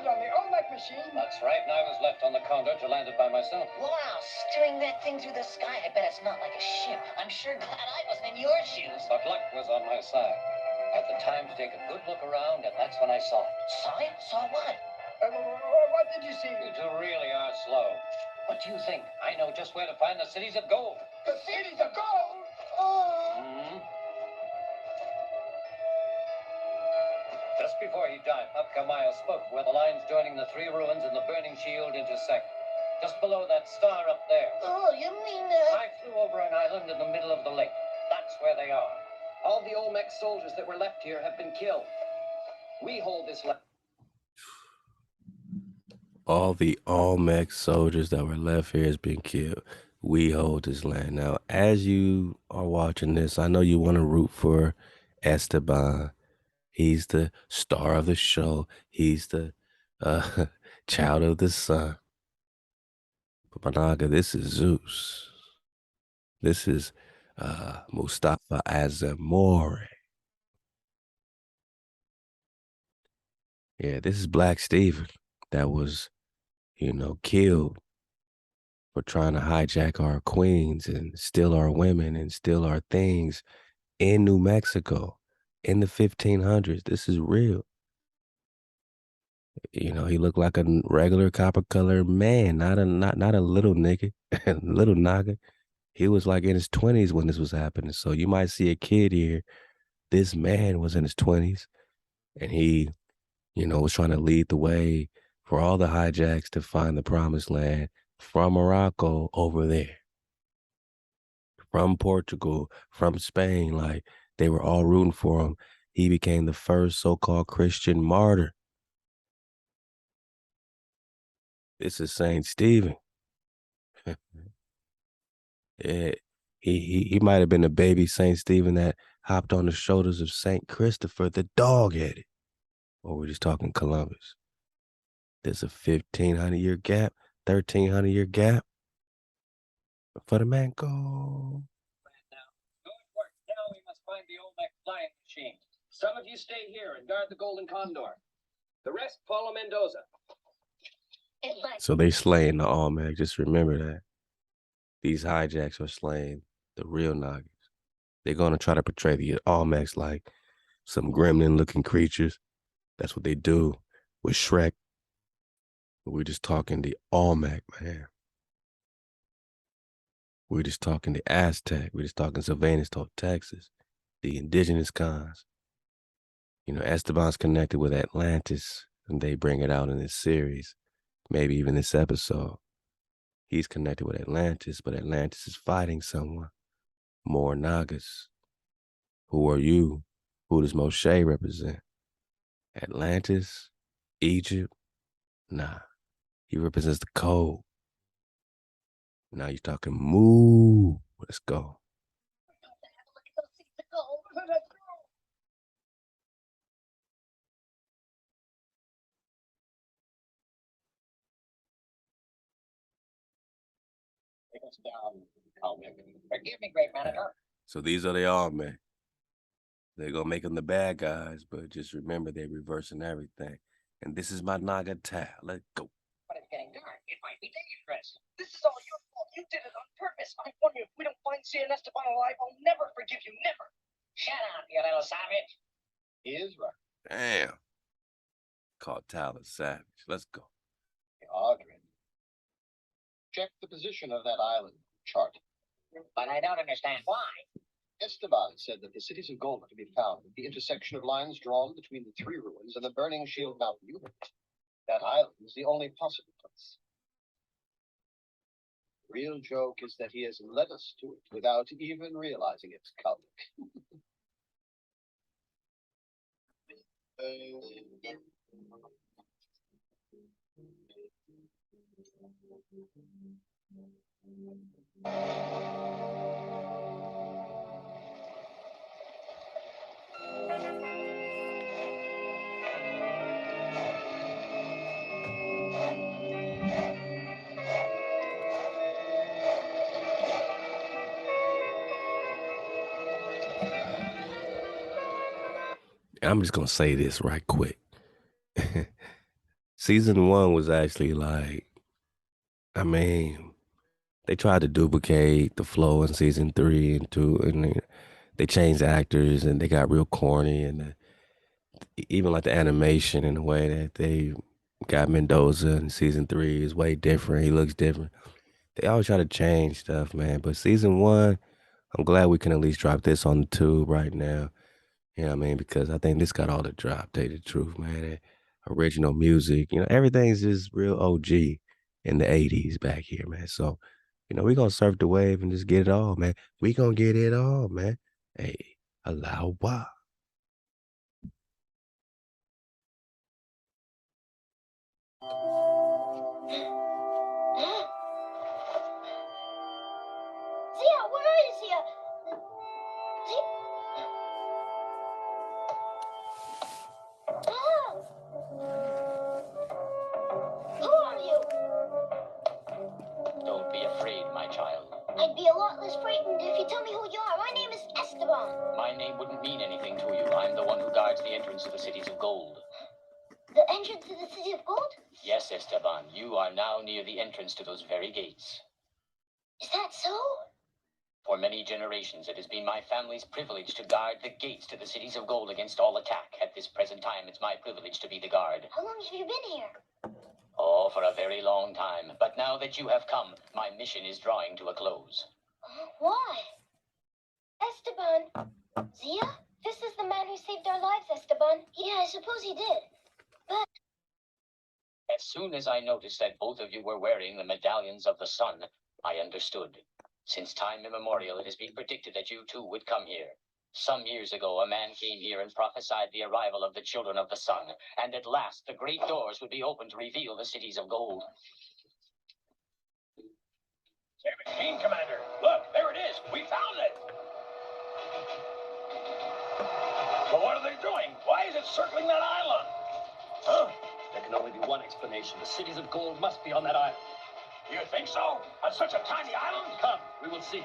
on the Olmec machine. That's right, and I was left on the Condor to land it by myself. Wow, steering that thing through the sky. I bet it's not like a ship. I'm sure glad I wasn't in your shoes. But luck was on my side. I had the time to take a good look around, and that's when I saw it. Saw it? Saw what? What did you see? You two really are slow. What do you think? I know just where to find the cities of gold. The cities of gold? Oh. Hmm? Just before he died, Upkamaya spoke where the lines joining the three ruins and the burning shield intersect. Just below that star up there. Oh, you mean, I flew over an island in the middle of the lake. That's where they are. All the Olmec soldiers that were left here have been killed. We hold this land. All the Olmec soldiers that were left here has been killed. We hold this land. Now, as you are watching this, I know you want to root for Esteban. He's the star of the show. He's the child of the sun. But Managa, this is Zeus. This is Mustafa Azamore. Yeah, this is Black Stephen that was, killed for trying to hijack our queens and steal our women and steal our things in New Mexico. in the 1500s. This is real. You know, he looked like a regular copper colored man, not a little nigga, little naga. He was like in his 20s when this was happening. So you might see a kid here. This man was in his 20s and he, you know, was trying to lead the way for all the hijacks to find the promised land from Morocco over there, from Portugal, from Spain. Like they were all rooting for him. He became the first so-called Christian martyr. This is Saint Stephen. Yeah, he might have been a baby Saint Stephen that hopped on the shoulders of Saint Christopher, the dog-headed. Or we're just talking Columbus. There's a 1,500-year gap, 1,300-year gap for the man. Go. Now, good work. Now we must find the Olmec flying machine. Some of you stay here and guard the Golden Condor. The rest follow Mendoza. So they slaying the Olmec. Just remember that. These hijacks are slaying the real Nagas. They're going to try to portray the Olmecs like some gremlin-looking creatures. That's what they do with Shrek. But we're just talking the Olmec, man. We're just talking the Aztec. We're just talking Sylvanus told Texas, the indigenous cons. You know, Esteban's connected with Atlantis, and they bring it out in this series, maybe even this episode. He's connected with Atlantis, but Atlantis is fighting someone. More Nagas. Who are you? Who does Moshe represent? Atlantis? Egypt? Nah. He represents the code. Now you're talking Moo. Let's go. Take us down, Olmec. Forgive me, great manager. So these are the Olmec. They're going to make them the bad guys, but just remember they're reversing everything. And this is my Naga Tao. Let's go. But it's getting dark. It might be dangerous. This is all your fault. You did it on purpose. I warn you, if we don't find Sia and Esteban alive, I'll never forgive you. Never. Shut up, you little savage. He is right. Damn. Called Tyler Savage. Let's go. Audrey. Check the position of that island chart. But I don't understand why. Esteban said that the cities of gold are to be found at the intersection of lines drawn between the three ruins and the burning Shield Mountain unit. That island is the only possible place. The real joke is that he has led us to it without even realizing it's coming. I'm just going to say this right quick. Season 1 was actually like, I mean, they tried to duplicate the flow in season 3 and 2, and they changed actors and they got real corny, and even like the animation in the way that they got Mendoza in season 3 is way different. He looks different. They always try to change stuff, man. But season 1, I'm glad we can at least drop this on the tube right now. You know what I mean? Because I think this got all the drop, tell you the truth, man. That original music, you know, everything's just real OG in the 80s back here, man. So, you know, we're going to surf the wave and just get it all, man. We going to get it all, man. Hey, Halal HaWah. Zia, where are you, Zia? Zia? Ah! Who are you? Don't be afraid, my child. I'd be a lot less frightened if you tell me who you are. My name is Esteban. My name wouldn't mean anything to you. I'm the one who guards the entrance to the cities of gold. The entrance to the City of Gold? Yes, Esteban, you are now near the entrance to those very gates. Is that so? For many generations, it has been my family's privilege to guard the gates to the cities of gold against all attack. At this present time, it's my privilege to be the guard. How long have you been here? Oh, for a very long time. But now that you have come, my mission is drawing to a close. Why? Esteban. Zia? This is the man who saved our lives, Esteban. Yeah, I suppose he did. But As soon as I noticed that both of you were wearing the medallions of the sun, I understood. Since time immemorial, it has been predicted that you two would come here. Some years ago, a man came here and prophesied the arrival of the children of the sun, and at last the great doors would be opened to reveal the cities of gold. Say, machine commander, look, there it is. We found it. But what are they doing? Why is it circling that island? Huh? There can only be one explanation. The cities of gold must be on that island. You think so? On such a tiny island? Come, we will see.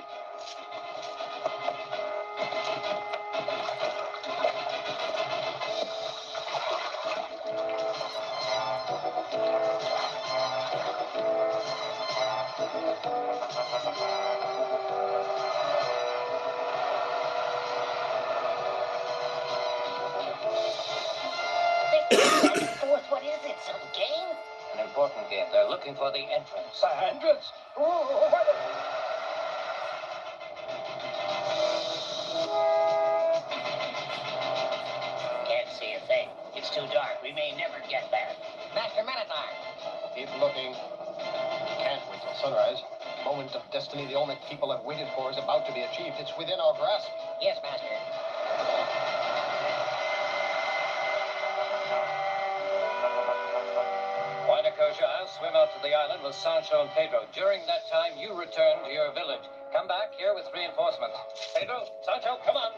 what is it? Some game? An important game. They're looking for the entrance. The entrance? Can't see a thing. It's too dark. We may never get there. Master Manathar. Keep looking. Can't wait till sunrise. Moment of destiny the Olmec people have waited for is about to be achieved. It's within our grasp. Yes, Master. Kosha, I'll swim out to the island with Sancho and Pedro. During that time, you return to your village. Come back here with reinforcements. Pedro, Sancho, come on.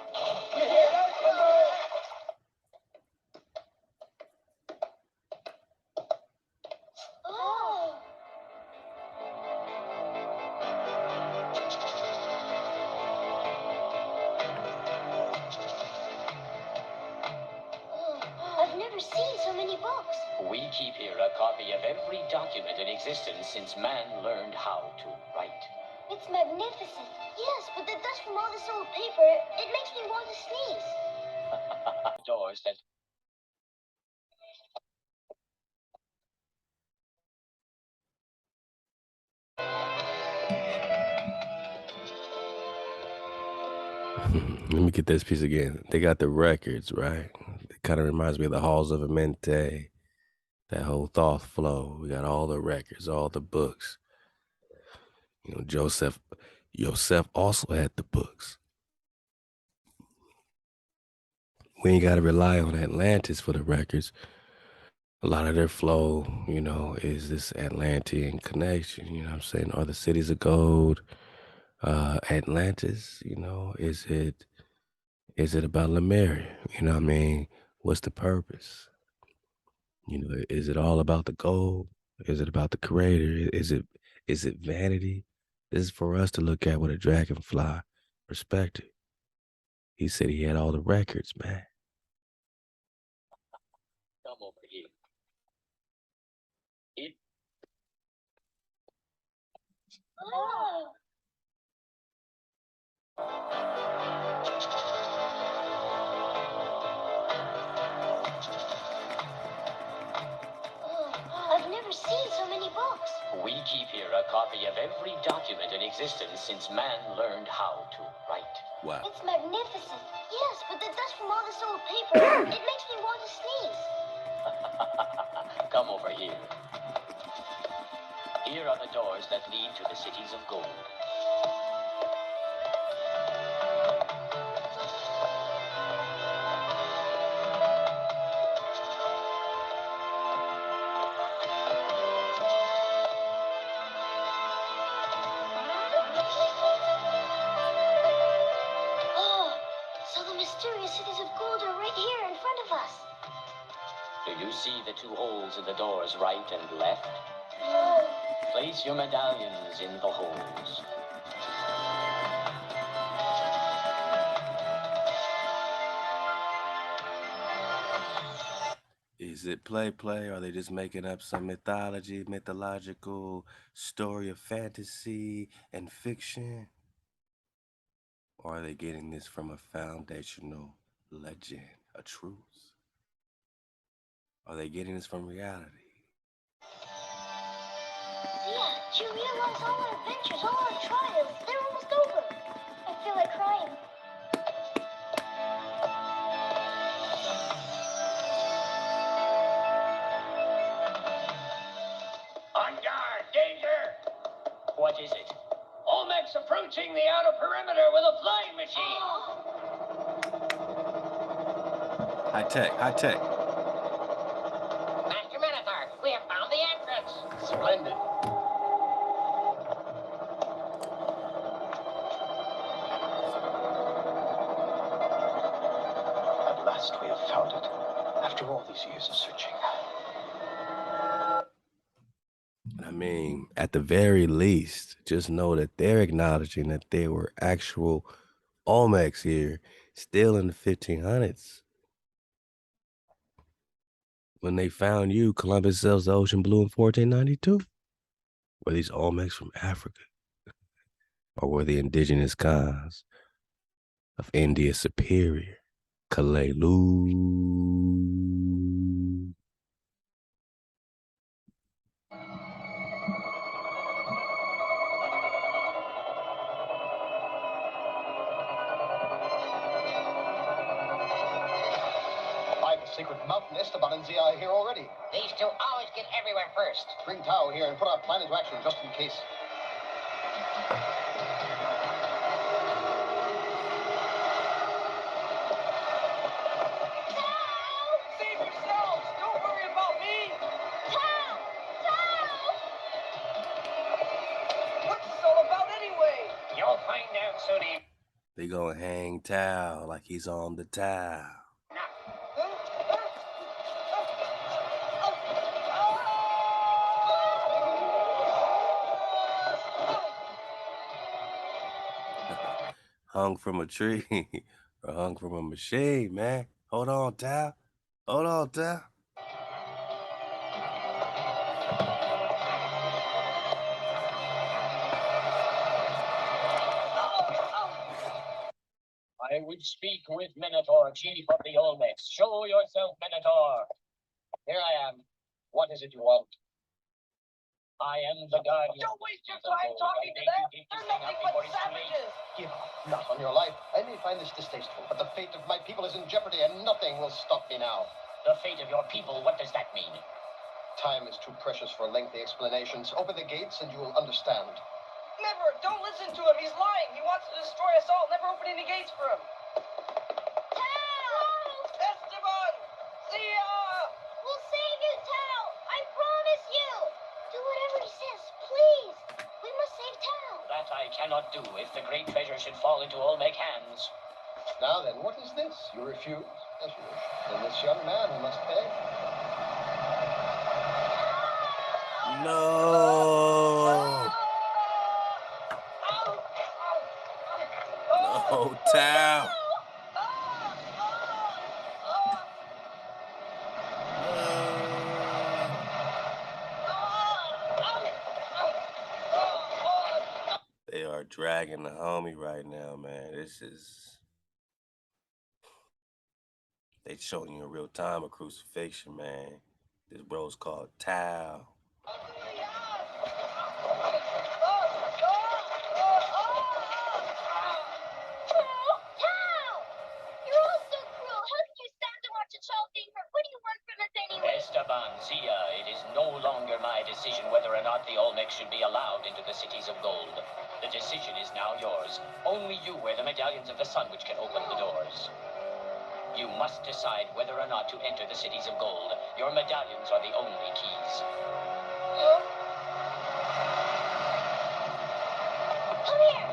Oh! I've never seen so many books. We keep here a copy of every document in existence since man learned how to write. It's magnificent. Yes, but the dust from all this old paper, it makes me want to sneeze. Doors that Let me get this piece again. They got the records, right? It kind of reminds me of the halls of Amente, that whole thought flow. We got all the records, all the books. You know, Joseph also had the books. We ain't got to rely on Atlantis for the records. A lot of their flow, you know, is this Atlantean connection, you know what I'm saying? Are the cities of gold, Atlantis, you know, is it about Lemuria? You know what I mean? What's the purpose? You know, is it all about the gold? Is it about the creator? Is it vanity? This is for us to look at with a dragonfly perspective. He said he had all the records, man. come over here. It Oh! I've never seen so many books. We keep here a copy of every document in existence since man learned how to write. Wow. It's magnificent. Yes, but the dust from all this old paper, it makes me want to sneeze. Come over here. Here are the doors that lead to the cities of gold. Oh, so the mysterious cities of gold are right here in front of us. Do you see the two holes in the doors, right and left? Oh. Place your medallions in the holes. Is it play? Or are they just making up some mythological story of fantasy and fiction? Or are they getting this from a foundational legend, a truth? Are they getting this from reality? Yeah, do you realize all our adventures, all our trials, they're almost over. I feel like crying. On guard, danger! What is it? Olmec's approaching the outer perimeter with a flying machine. High tech, high tech. Master Minotaur, we have found the entrance. Splendid. At last we have found it. After all these years of searching. I mean, at the very least, just know that they're acknowledging that there were actual Olmecs here, still in the 1500s. When they found you, Columbus sails the ocean blue in 1492. Were these Olmecs from Africa? Or were the indigenous Khans of India superior? Kalelu. By the sacred mountain, Esteban and Zia are here already. These two always get everywhere first. Bring Tao here and put our plan into action just in case. Save yourselves! Don't worry about me! Tao! Tao! What's this all about anyway? You'll find out soon enough. They gonna hang Tao like he's on the Tao. Hung from a tree or hung from a machine, man. Hold on, Tao. Hold on, Tao. I would speak with Minotaur, chief of the Olmecs. Show yourself, Minotaur. Here I am. What is it you want? I am the guardian. Don't waste your time talking to them! They're nothing but savages! Give up. Not on your life. I may find this distasteful, but the fate of my people is in jeopardy, and nothing will stop me now. The fate of your people, what does that mean? Time is too precious for lengthy explanations. Open the gates and you will understand. Never! Don't listen to him! He's lying! He wants to destroy us all! Never opening the gates for him! Tao! Esteban! Zia! We'll save you, Tao! I promise you! Do whatever he says, please! We must save Tao! That I cannot do if the great treasure should fall into Olmec hands. Now then, what is this? You refuse? As you wish. Then this young man who must pay. No. No, Tao. They are dragging the homie right now, man. They showing you in real time a crucifixion, man. This bro's called Tao. Esteban, Zia, it is no longer my decision whether or not the Olmecs should be allowed into the cities of gold. The decision is now yours. Only you wear the medallions of the sun which can open the doors. You must decide whether or not to enter the cities of gold. Your medallions are the only keys. Come here!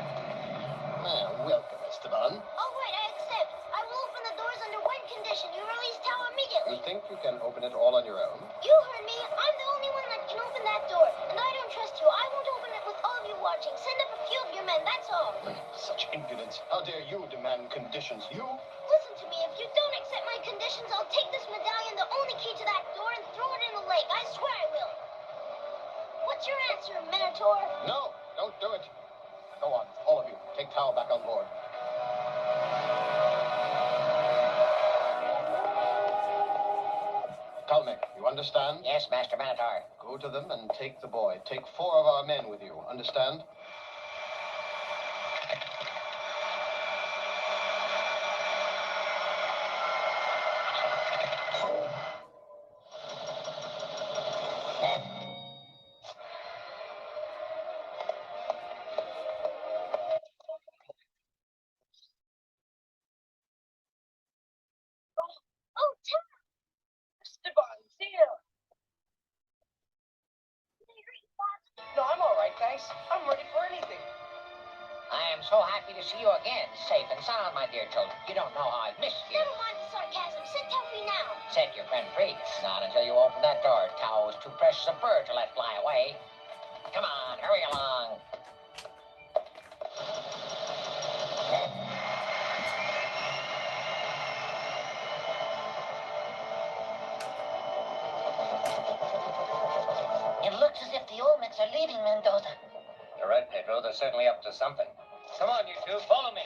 Welcome, Esteban. All right, I accept. I will open the doors under one condition. You release Tao immediately. You think you can open it all on your own? You heard me. I'm the only one that can open that door. And I don't trust you. I won't open it with all of you watching. Send up a few of your men, that's all. Such impudence. How dare you demand conditions? You? Listen to me. If you don't accept my conditions, I'll take this medallion, the only key to that door, and throw it in the lake. I swear I will. What's your answer, Minotaur? No, don't do it. Go on, all of you. Take Tao back on board. Kalmek, you understand? Yes, Master Minotaur. Go to them and take the boy. Take 4 of our men with you. Understand? Oh, Tom! Esteban, Zia. No, I'm all right, thanks. I'm ready for anything. I am so happy to see you again, safe and sound, my dear children. You don't know how I've missed you. Never mind the sarcasm. Set Tom free now. Set your friend free. Not until you open that door. Tao is too precious a bird to let fly away. Come on, hurry along. It looks as if the Olmecs are leaving Mendoza. You're right, Pedro. They're certainly up to something. Come on, you two. Follow me.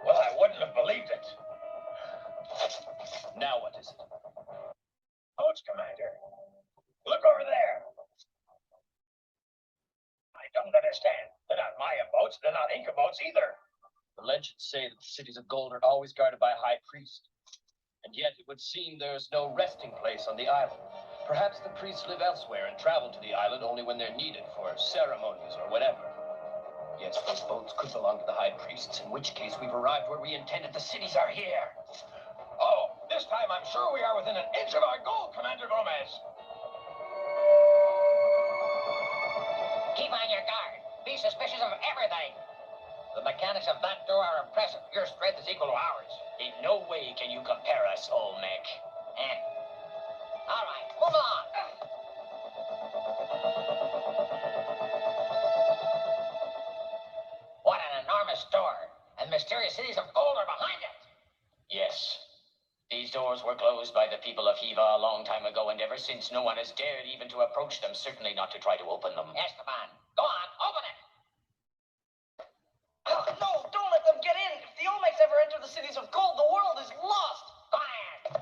Well, I wouldn't have believed it. Now what is it? Coach Commander, look over there. I don't understand. They're not Maya boats. They're not Inca boats either. The legends say that the cities of gold are always guarded by a high priest. And yet it would seem there is no resting place on the island. Perhaps the priests live elsewhere and travel to the island only when they're needed for ceremonies or whatever. Yes, those boats could belong to the high priests, in which case we've arrived where we intended. The cities are here. Oh, this time I'm sure we are within an inch of our goal, Commander Gomez. Keep on your guard. Be suspicious of everything. The mechanics of that door are impressive. Your strength is equal to ours. In no way can you compare us, Olmec. All right, move along. What an enormous door. And mysterious cities of gold are behind it. Yes. These doors were closed by the people of Shiva a long time ago, and ever since no one has dared even to approach them, certainly not to try to open them. Esteban, go on, open it. No, don't let them get in. If the Olmecs ever enter the cities of gold, the world is lost. Quiet.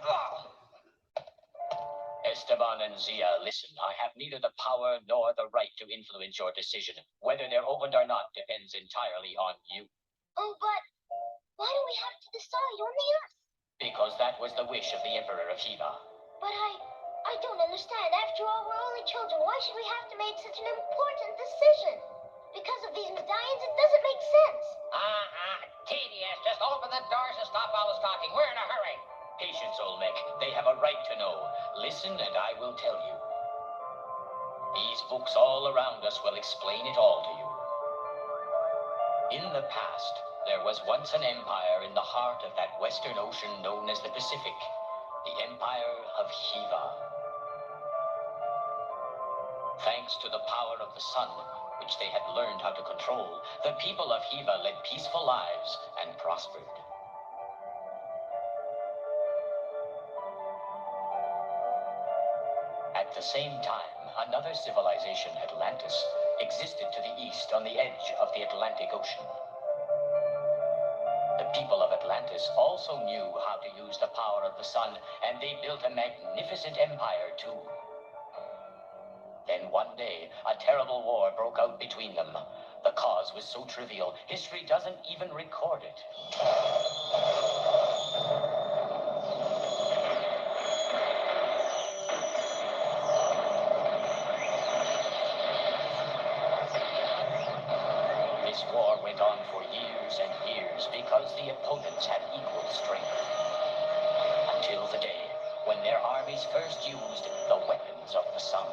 Esteban and Zia, listen. I have neither the power nor the right to influence your decision. Whether they're opened or not depends entirely on you. Oh, but why do we have to decide? Only us. Because that was the wish of the Emperor of Shiva. But I don't understand. After all, we're only children. Why should we have to make such an important decision? Because of these medallions, it doesn't make sense. Tedious. Just open the doors and stop all this talking. We're in a hurry. Patience, Olmec. They have a right to know. Listen and I will tell you. These books all around us will explain it all to you. In the past, there was once an empire in the heart of that western ocean known as the Pacific, the Empire of Shiva. Thanks to the power of the sun, which they had learned how to control, the people of Shiva led peaceful lives and prospered. At the same time, another civilization, Atlantis, existed to the east on the edge of the Atlantic Ocean. The people of Atlantis also knew how to use the power of the sun, and they built a magnificent empire too. Then one day, a terrible war broke out between them. The cause was so trivial, history doesn't even record it. This war went on for years and years because the opponents had equal strength. Until the day when their armies first used the weapons of the sun.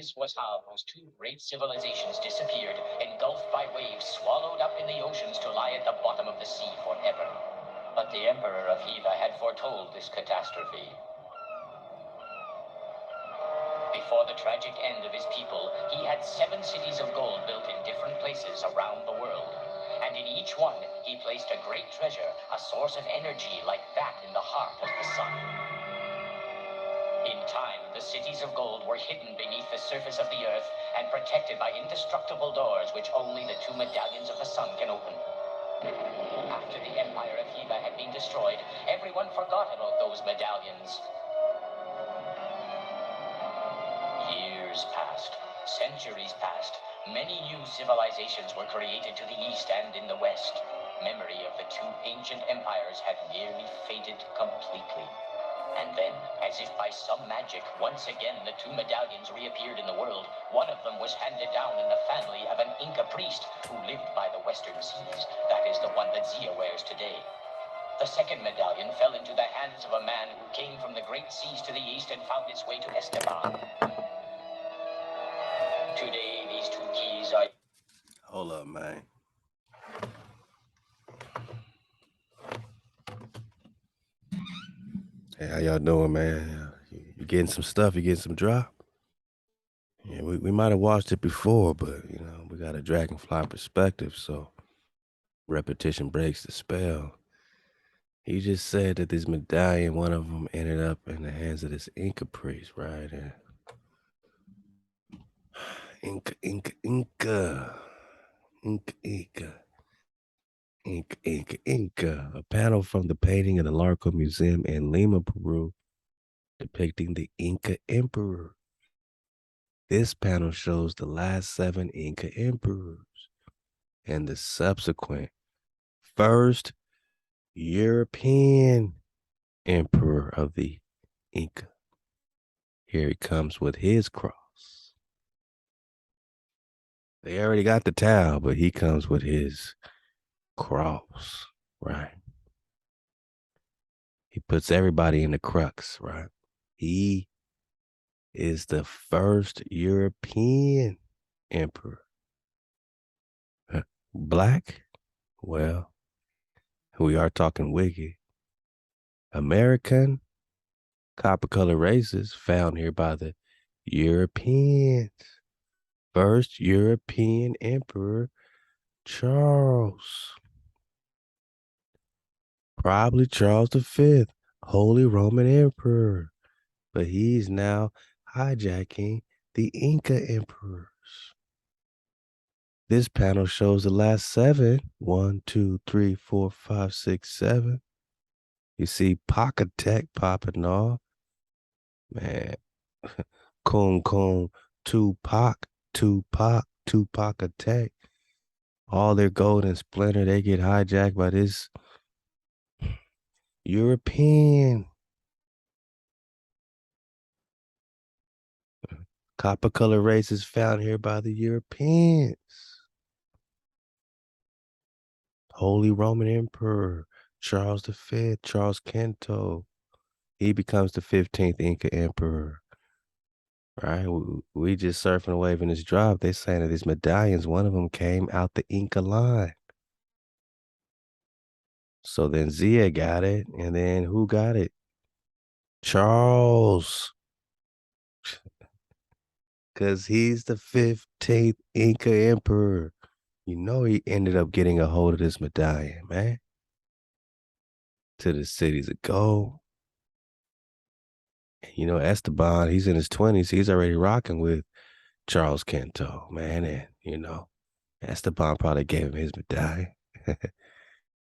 This was how those two great civilizations disappeared, engulfed by waves, swallowed up in the oceans to lie at the bottom of the sea forever. But the Emperor of Shiva had foretold this catastrophe. Before the tragic end of his people, he had 7 cities of gold built in different places around the world. And in each one, he placed a great treasure, a source of energy like that in the heart of the sun. In time, the cities of gold were hidden beneath the surface of the earth and protected by indestructible doors which only the 2 medallions of the sun can open. After the Empire of Shiva had been destroyed, everyone forgot about those medallions. Years passed, centuries passed. Many new civilizations were created to the east and in the west. Memory of the 2 ancient empires had nearly faded completely. And then, as if by some magic, once again the 2 medallions reappeared in the world. One of them was handed down in the family of an Inca priest who lived by the western seas. That is the one that Zia wears today. The second medallion fell into the hands of a man who came from the great seas to the east and found its way to Esteban. Today, these 2 keys are... Hold up, man. Hey, how y'all doing, man? You getting some stuff? You getting some drop? Yeah, we might have watched it before, but, you know, we got a Dragonfly perspective, so repetition breaks the spell. He just said that this medallion, one of them, ended up in the hands of this Inca priest, right? And Inca. A panel from the painting in the Larco Museum in Lima, Peru, depicting the Inca Emperor. This panel shows the last 7 Inca emperors and the subsequent first European emperor of the Inca. Here he comes with his cross. They already got the towel, but he comes with his cross, right? He puts everybody in the crux, right? He is the first European emperor. Black? Well, we are talking wicked. American, copper color races found here by the Europeans. First European emperor, Charles. Probably Charles V, Holy Roman Emperor. But he's now hijacking the Inca emperors. This panel shows the last 7. 1, 2, 3, 4, 5, 6, 7. You see Pocketek popping off. Man, Kung, Tupac Attack. All their gold and splendor, they get hijacked by this European. Copper color races found here by the Europeans. Holy Roman Emperor, Charles V, Charles Quinto. He becomes the 15th Inca Emperor. Right? We just surfing a wave in this drop. They saying that these medallions, one of them came out the Inca line. So then Zia got it, and then who got it? Charles. Because he's the 15th Inca Emperor. You know he ended up getting a hold of this medallion, man. To the cities of gold. You know, Esteban, he's in his 20s. He's already rocking with Charles Quinto, man. And, you know, Esteban probably gave him his medallion.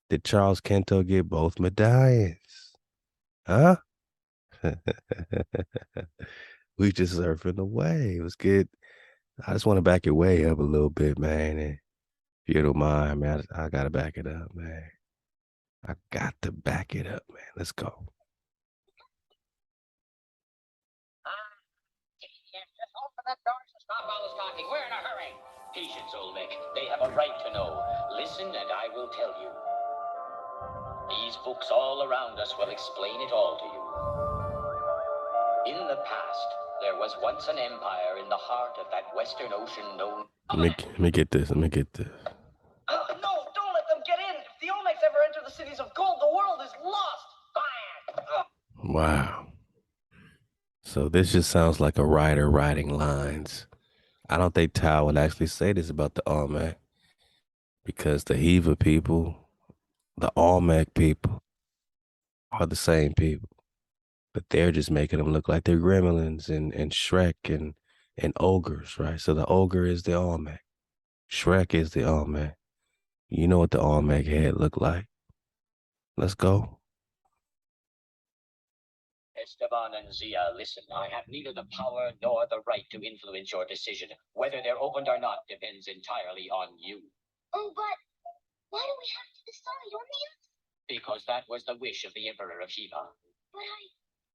Did Charles Quinto get both medallions? Huh? We just surfing the wave. It was good. I just want to back it way up a little bit, man. And if you don't mind, man, I got to back it up, man. I got to back it up, man. Let's go. Just open that door and stop all this talking. We're in a hurry. Patience, Olmec. They have a right to know. Listen and I will tell you. These books all around us will explain it all to you. In the past, there was once an empire in the heart of that western ocean known... Let me get this. Let me get this. No, don't let them get in. If the Olmecs ever enter the cities of gold, the world is lost. Wow. So this just sounds like a writer writing lines. I don't think Tao would actually say this about the Olmec, because the Hiva people, the Olmec people, are the same people, but they're just making them look like they're gremlins and Shrek and ogres, right? So the ogre is the Olmec. Shrek is the Olmec. You know what the Olmec head looked like. Let's go. Esteban and Zia, listen, I have neither the power nor the right to influence your decision. Whether they're opened or not depends entirely on you. Oh, but why do we have to decide on the us? Because that was the wish of the Emperor of Shiva. But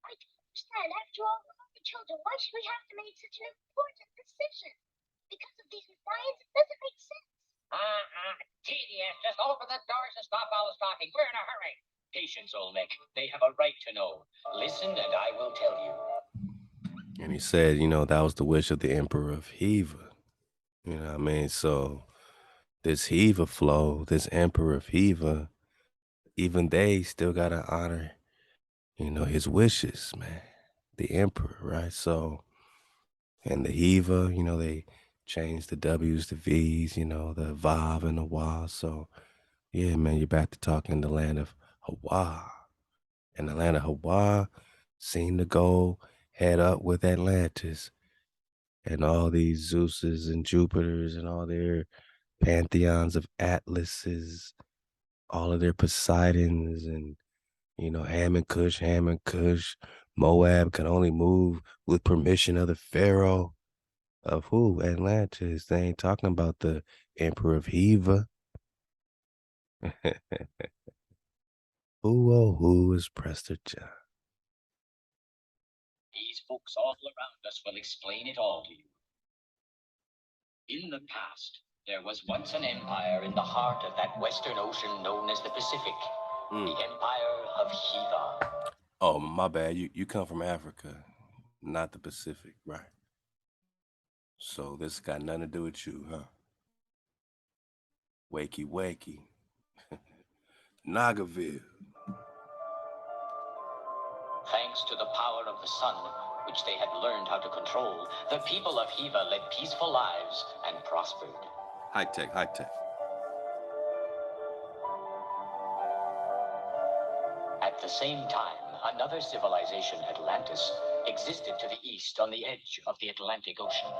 I don't understand. After all, we're not the children. Why should we have to make such an important decision? Because of these medallions, it doesn't make sense. Tedious. Just open the doors and stop all the talking. We're in a hurry. Patience, Olmec. They have a right to know. Listen and I will tell you. And he said, that was the wish of the Emperor of Hiva. You know what I mean? So this Hiva flow, this Emperor of Hiva, even they still got to honor, his wishes, man. The Emperor, right? So, and the Hiva, they changed the W's to V's, the Vav and the Wah. So, yeah, man, you're back to talking in the land of HaWah. And the land of HaWah seemed to go head up with Atlantis and all these Zeuses and Jupiters and all their pantheons of Atlases, all of their Poseidons and, Ham and Cush. Moab could only move with permission of the Pharaoh of who? Atlantis. They ain't talking about the Emperor of Hiva. Who is Prester John? These folks all around us will explain it all to you. In the past, there was once an empire in the heart of that western ocean known as the Pacific. The Empire of Shiva. Oh, my bad. You come from Africa, not the Pacific, right? So this got nothing to do with you, huh? Wakey. Nagaville. Thanks to the power of the sun, which they had learned how to control, the people of Hiva led peaceful lives and prospered. High tech. At the same time, another civilization, Atlantis, existed to the east on the edge of the Atlantic Ocean.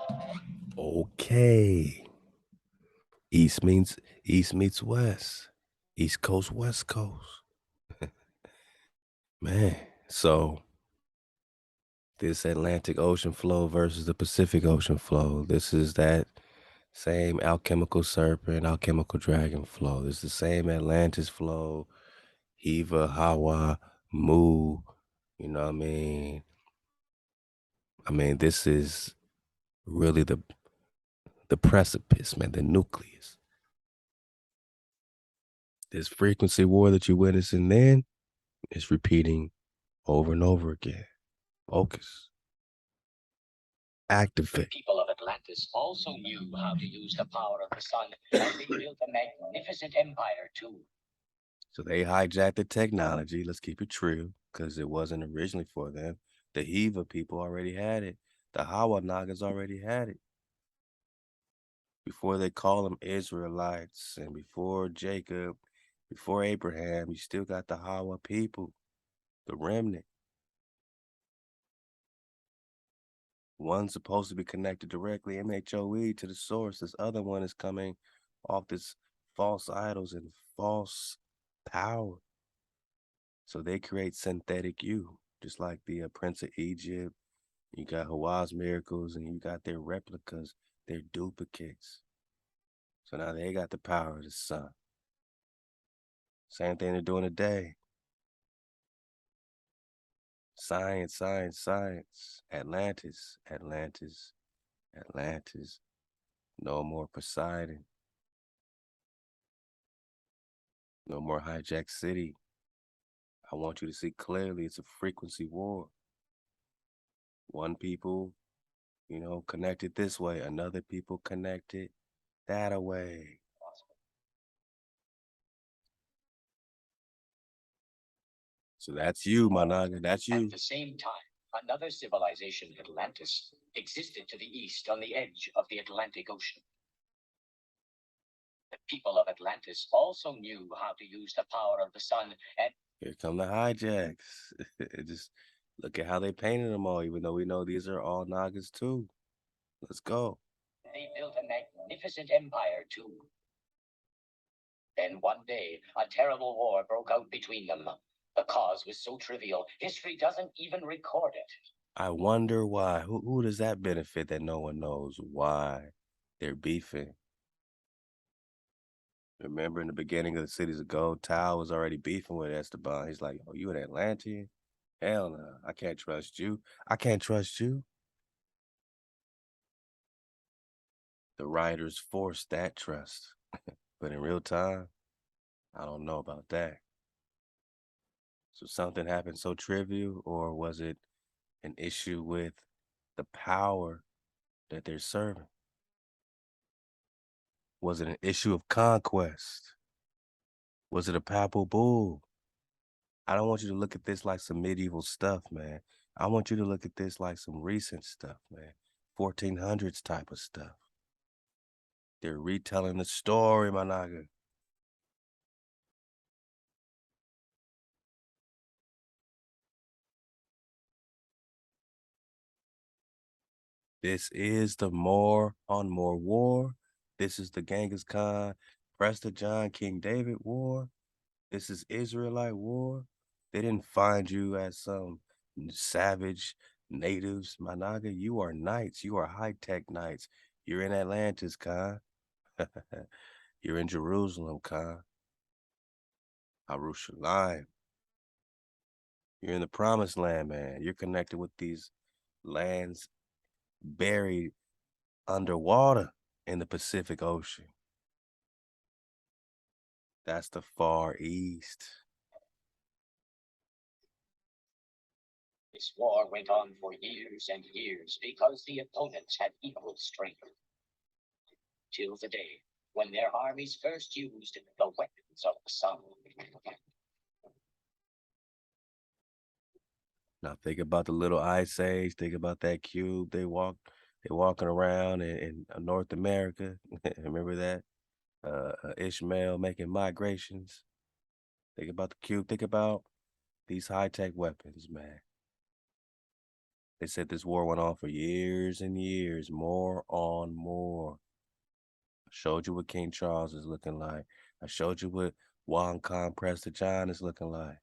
Okay. East meets west. East Coast, West Coast. Man, so this Atlantic Ocean flow versus the Pacific Ocean flow. This is that same alchemical serpent, alchemical dragon flow. This is the same Atlantis flow, Hiva, HaWah, Mu. You know what I mean? This is really the precipice, man, the nucleus. This frequency war that you're witnessing then is repeating over and over again. Focus. Activate. The people of Atlantis also knew how to use the power of the sun, and they built a magnificent empire too. So they hijacked the technology. Let's keep it true, because it wasn't originally for them. The Hiva people already had it. The HaWah Nagas already had it. Before they call them Israelites, and before Jacob, before Abraham, you still got the HaWah people, the remnant. One's supposed to be connected directly, MHOE, to the source. This other one is coming off this false idols and false power. So they create synthetic you, just like the Prince of Egypt. You got Hawaii's miracles, and you got their replicas, their duplicates. So now they got the power of the sun. Same thing they're doing today. Science. Atlantis. No more Poseidon. No more hijack city. I want you to see clearly it's a frequency war. One people, connected this way, another people connected that way. So that's you, my nigga. That's you. At the same time, another civilization, Atlantis, existed to the east on the edge of the Atlantic Ocean. The people of Atlantis also knew how to use the power of the sun and Here come the hijacks. Just look at how they painted them all, even though we know these are all Nagas too. Let's go. they built a magnificent empire too. Then one day, a terrible war broke out between them. The cause was so trivial, history doesn't even record it. I wonder why. Who does that benefit that no one knows why they're beefing? Remember in the beginning of the Cities of Gold, Tao was already beefing with Esteban. He's like, "Oh, you an Atlantean? Hell no, I can't trust you. I can't trust you." The writers forced that trust. But in real time, I don't know about that. So something happened so trivial, or was it an issue with the power that they're serving? Was it an issue of conquest? Was it a papal bull? I don't want you to look at this like some medieval stuff, man. I want you to look at this like some recent stuff, man. 1400s type of stuff. They're retelling the story, my naga. This is the more on more war. This is the Genghis Khan, Prester John, King David war. This is Israelite war. They didn't find you as some savage natives, my naga. You are knights. You are high-tech knights. You're in Atlantis, Khan. You're in Jerusalem, Khan. Arushalayim. You're in the promised land, man. You're connected with these lands buried underwater in the Pacific Ocean. That's the Far East. This war went on for years and years because the opponents had equal strength. Till the day when their armies first used the weapons of the sun. Now think about the little ice age. Think about that cube. They're walking around in North America. Remember that? Ishmael making migrations. Think about the cube. Think about these high-tech weapons, man. They said this war went on for years and years, more on more. I showed you what King Charles is looking like. I showed you what Wang Khan Prester John is looking like.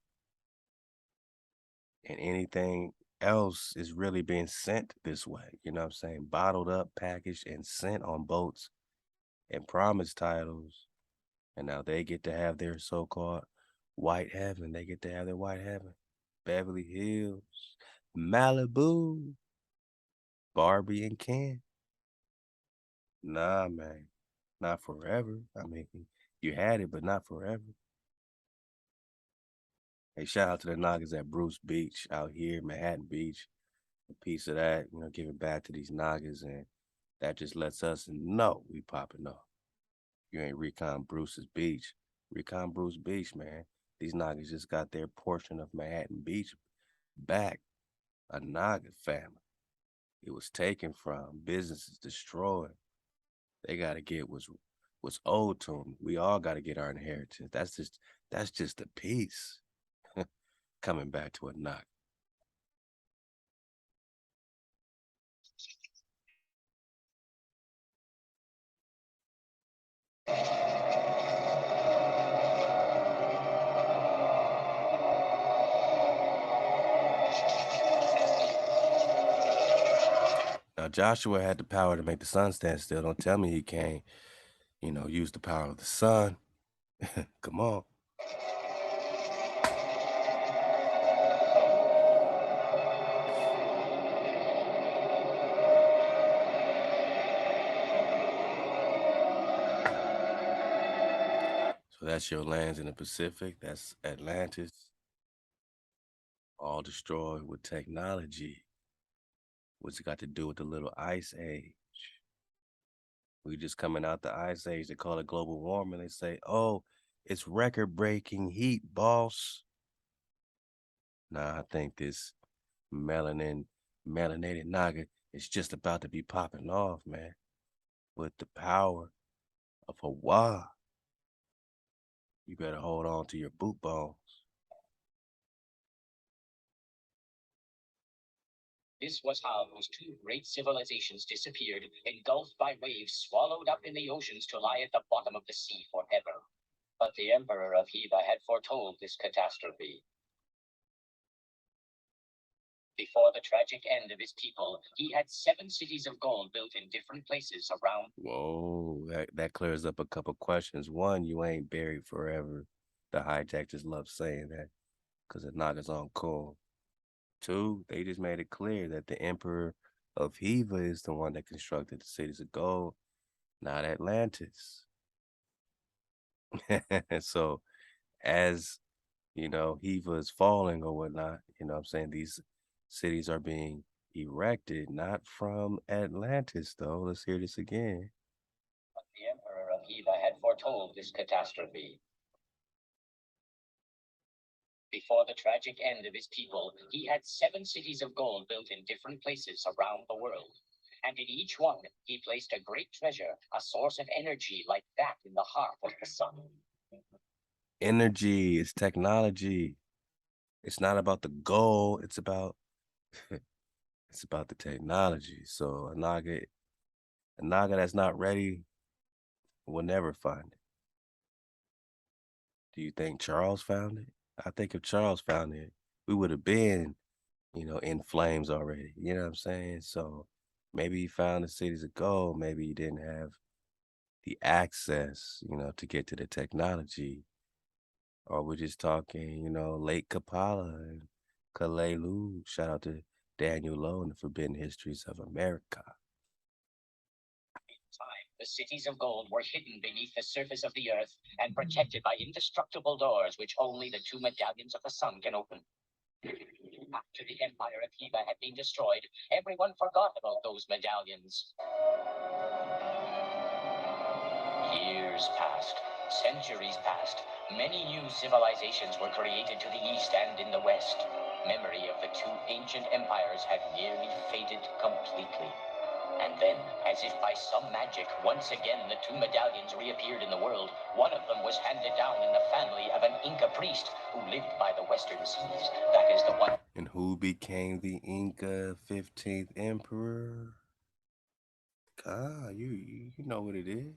And anything else is really being sent this way. You know what I'm saying? Bottled up, packaged, and sent on boats and promised titles. And now they get to have their so-called white heaven. They get to have their white heaven. Beverly Hills, Malibu, Barbie and Ken. Nah, man. Not forever. I mean, you had it, but not forever. Hey, shout out to the Nagas at Bruce Beach out here, Manhattan Beach. A piece of that, giving back to these Nagas, and that just lets us know we popping off. You ain't Recon Bruce's Beach. Recon Bruce Beach, man. These Nagas just got their portion of Manhattan Beach back. A Naga family. It was taken from, businesses destroyed. They gotta get what's owed to them. We all gotta get our inheritance. That's just a piece. Coming back to a knock. Now Joshua had the power to make the sun stand still. Don't tell me he can't, use the power of the sun. Come on. So that's your lands in the Pacific. That's Atlantis. All destroyed with technology. What's it got to do with the little ice age? We just coming out the ice age. They call it global warming. They say, oh, it's record-breaking heat, boss. Nah, I think this melanated naga is just about to be popping off, man. With the power of HaWah. You better hold on to your boot bones. This was how those two great civilizations disappeared, engulfed by waves, swallowed up in the oceans to lie at the bottom of the sea forever. But the Emperor of Shiva had foretold this catastrophe. Before the tragic end of his people, he had 7 cities of gold built in different places around. Whoa, that clears up a couple questions. One, you ain't buried forever. The hijackers love saying that because the Naga's on cool. 2, they just made it clear that the Emperor of Shiva is the one that constructed the cities of gold, not Atlantis. So as Hiva is falling or whatnot, I'm saying these cities are being erected, not from Atlantis, though. Let's hear this again. But the Emperor of Shiva had foretold this catastrophe. Before the tragic end of his people, he had 7 cities of gold built in different places around the world. And in each one, he placed a great treasure, a source of energy like that in the heart of the sun. Energy is technology. It's not about the goal. It's about it's about the technology. So a naga that's not ready will never find it. Do you think Charles found it? I think if Charles found it, we would have been, in flames already. You know what I'm saying? So maybe he found the cities of gold. Maybe he didn't have the access, to get to the technology. Or we're just talking, Lake Kapala and Kalelu. Shout out to Daniel Lowe and the Forbidden Histories of America. Time, the cities of gold were hidden beneath the surface of the earth and protected by indestructible doors which only the 2 medallions of the sun can open. After the Empire of Shiva had been destroyed, everyone forgot about those medallions. Years passed, centuries passed. Many new civilizations were created to the east and in the west. Memory of the 2 ancient empires had nearly faded completely. And then, as if by some magic, once again the 2 medallions reappeared in the world. One of them was handed down in the family of an Inca priest who lived by the western seas. That is the one. And who became the Inca 15th emperor? You know what it is.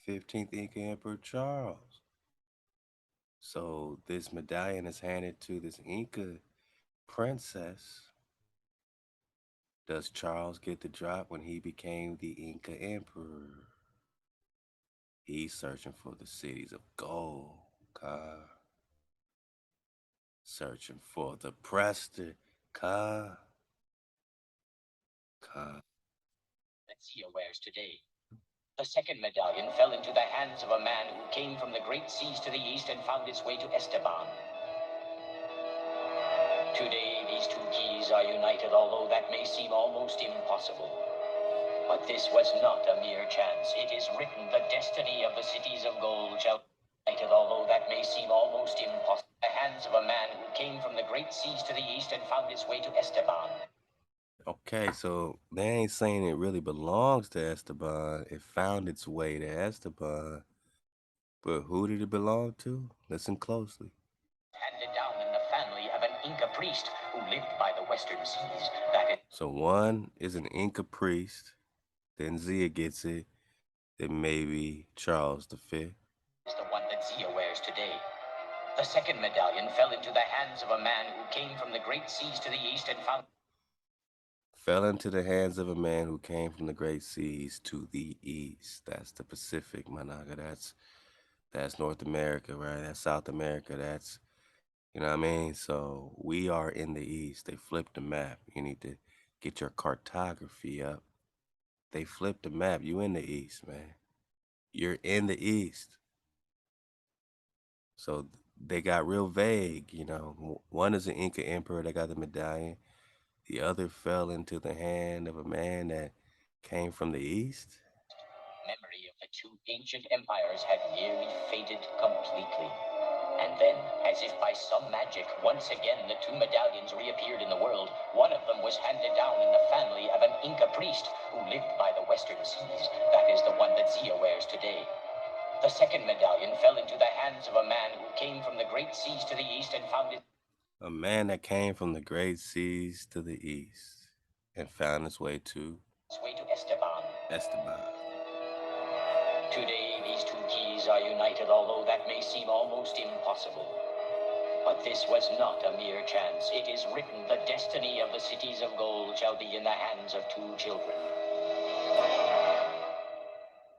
15th Inca Emperor Charles. So this medallion is handed to this Inca princess. Does Charles get the drop when he became the Inca Emperor? He's searching for the cities of gold, searching for the Prester, that Zia wears today. The second medallion fell into the hands of a man who came from the great seas to the east and found its way to Esteban. Today, these 2 keys are united, although that may seem almost impossible. But this was not a mere chance. It is written, the destiny of the cities of gold shall be united, although that may seem almost impossible. The hands of a man who came from the great seas to the east and found its way to Esteban. Okay, so they ain't saying it really belongs to Esteban. It found its way to Esteban. But who did it belong to? Listen closely. Handed down in the family of an Inca priest who lived by the western seas. That is. So one is an Inca priest, then Zia gets it, then maybe Charles V. Is the one that Zia wears today. The second medallion fell into the hands of a man who came from the great seas to the east and found. Fell into the hands of a man who came from the great seas to the east. That's the Pacific, Managa. That's North America, right? That's South America. That's, you know what I mean? So we are in the east. They flipped the map. You need to get your cartography up. They flipped the map. You in the east, man. You're in the east. So they got real vague, One is an Inca emperor. They got the medallion. The other fell into the hand of a man that came from the east. Memory of the two ancient empires had nearly faded completely. And then, as if by some magic, once again the two medallions reappeared in the world. One of them was handed down in the family of an Inca priest who lived by the western seas. That is the one that Zia wears today. The second medallion fell into the hands of a man who came from the great seas to the east and found it. A man that came from the great seas to the east and found his way to Esteban. Esteban. Today, these two keys are united, although that may seem almost impossible. But this was not a mere chance. It is written, the destiny of the cities of gold shall be in the hands of two children.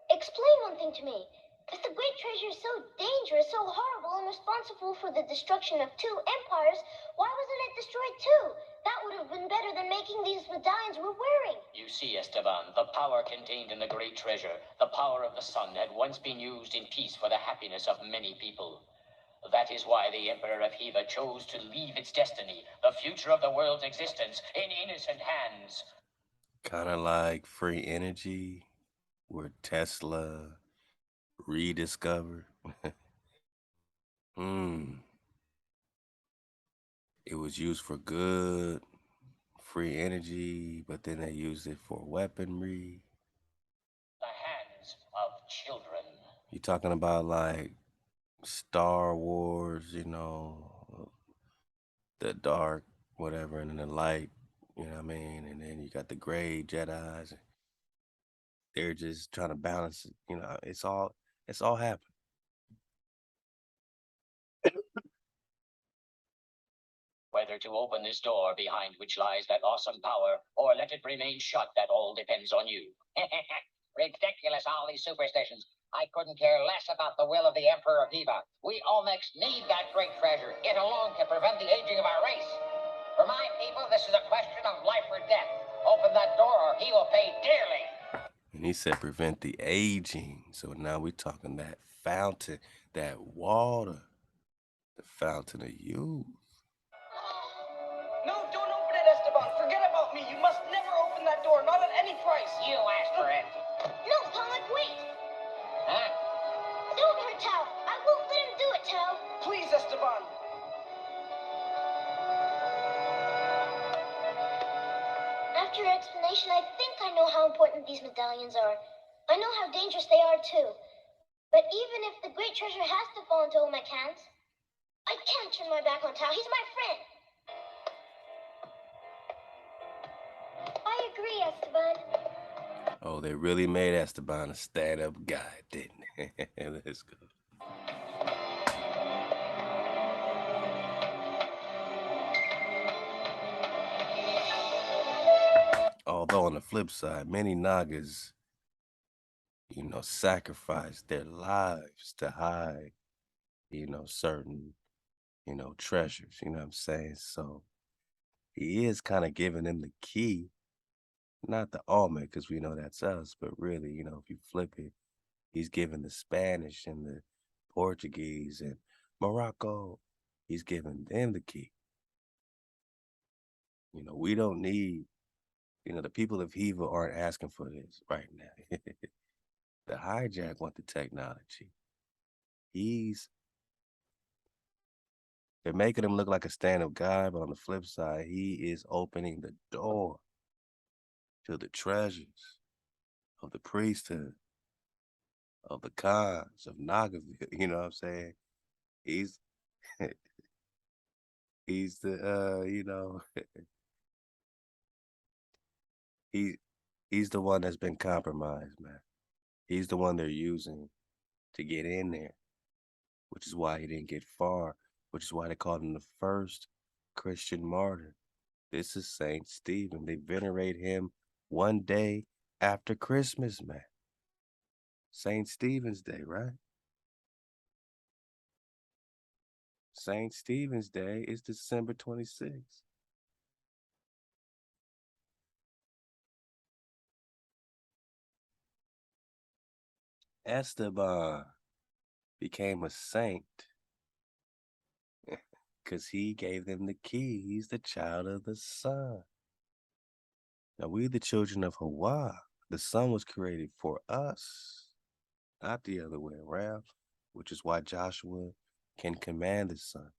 Explain one thing to me. If the great treasure is so dangerous, so horrible, and responsible for the destruction of two empires, why wasn't it destroyed too? That would have been better than making these medallions we're wearing. You see, Esteban, the power contained in the great treasure, the power of the sun, had once been used in peace for the happiness of many people. That is why the Emperor of Shiva chose to leave its destiny, the future of the world's existence, in innocent hands. Kind of like free energy, where Tesla rediscovered. It was used for good, free energy, but then they used it for weaponry. The hands of children. You're talking about like Star Wars, the dark, whatever, and then the light, you know what I mean? And then you got the gray Jedis. They're just trying to balance it, it's all happening. Whether to open this door behind which lies that awesome power, or let it remain shut, that all depends on you. Ridiculous, all these superstitions. I couldn't care less about the will of the Emperor of Shiva. We Olmecs need that great treasure. It alone can prevent the aging of our race. For my people, this is a question of life or death. Open that door or he will pay dearly. And he said prevent the aging. So now we're talking that fountain, that water, the fountain of youth. No, don't open it, Esteban. Forget about me. You must never open that door, not at any price. You asked for it. No, Pollock, wait. Huh? Don't hurt Tao. I won't let him do it, Tao. Please, Esteban. After your explanation, I think I know how important these medallions are. I know how dangerous they are, too. But even if the great treasure has to fall into Olmec hands, I can't turn my back on Tao. He's my friend. I agree, Esteban. Oh, they really made Esteban a stand-up guy, didn't they? Let's go. Although on the flip side, many Nagas, sacrificed their lives to hide, certain, treasures, you know what I'm saying? So he is kind of giving them the key, not the Olmec, because we know that's us, but really, if you flip it, he's giving the Spanish and the Portuguese and Morocco, he's giving them the key. We don't need, the people of Hiva aren't asking for this right now. The hijack want the technology. They're making him look like a stand-up guy, but on the flip side, he is opening the door to the treasures of the priesthood, of the Khans, of Nagaville. You know what I'm saying? He's he's the he's the one that's been compromised, man. He's the one they're using to get in there, which is why he didn't get far, which is why they called him the first Christian martyr. This is Saint Stephen. They venerate him one day after Christmas, man. Saint Stephen's Day, right? Saint Stephen's Day is December 26th. Esteban became a saint because he gave them the key. He's the child of the sun. Now we the children of HaWah. The sun was created for us, not the other way around, which is why Joshua can command the sun.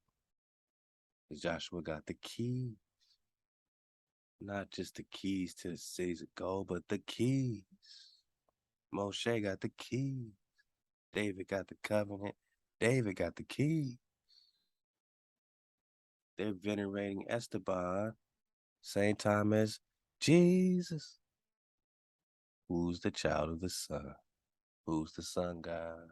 Because Joshua got the keys, not just the keys to the cities of gold, but the keys. Moshe got the keys. David got the covenant. David got the keys. They're venerating Esteban, same time as Jesus. Who's the child of the sun? Who's the sun god?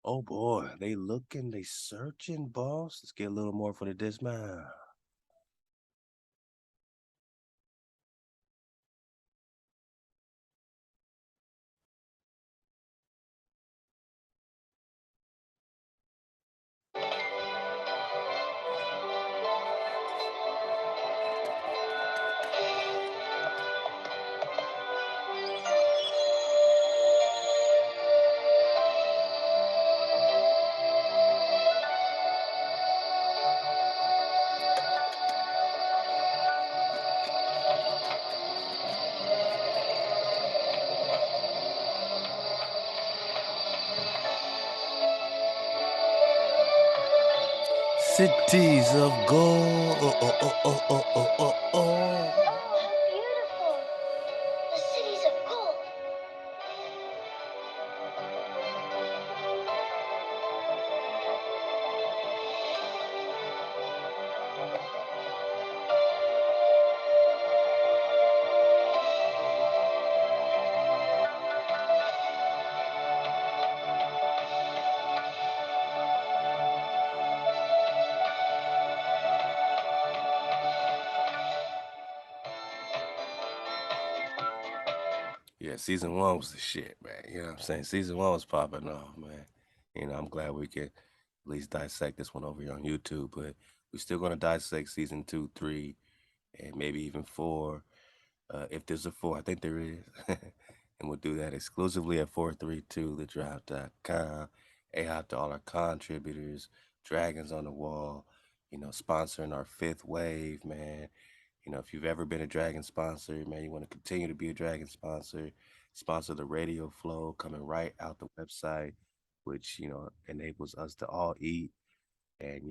Oh boy, they looking, they searching, boss. Let's get a little more for the dismount. Cities of gold. Oh, oh, oh, oh, oh, oh, oh, oh. Oh, how beautiful! The cities of gold. Yeah, season one was the shit, man. You know what I'm saying? Season one was popping off, man. I'm glad we could at least dissect this one over here on YouTube, but we're still gonna dissect season 2, 3, and maybe even 4. If there's a 4, I think there is. And we'll do that exclusively at 432thedrop.com. Ahab to all our contributors, Dragons on the Wall, sponsoring our fifth wave, man. If you've ever been a Dragon sponsor, man, you want to continue to be a Dragon sponsor the radio flow coming right out the website, which, enables us to all eat and,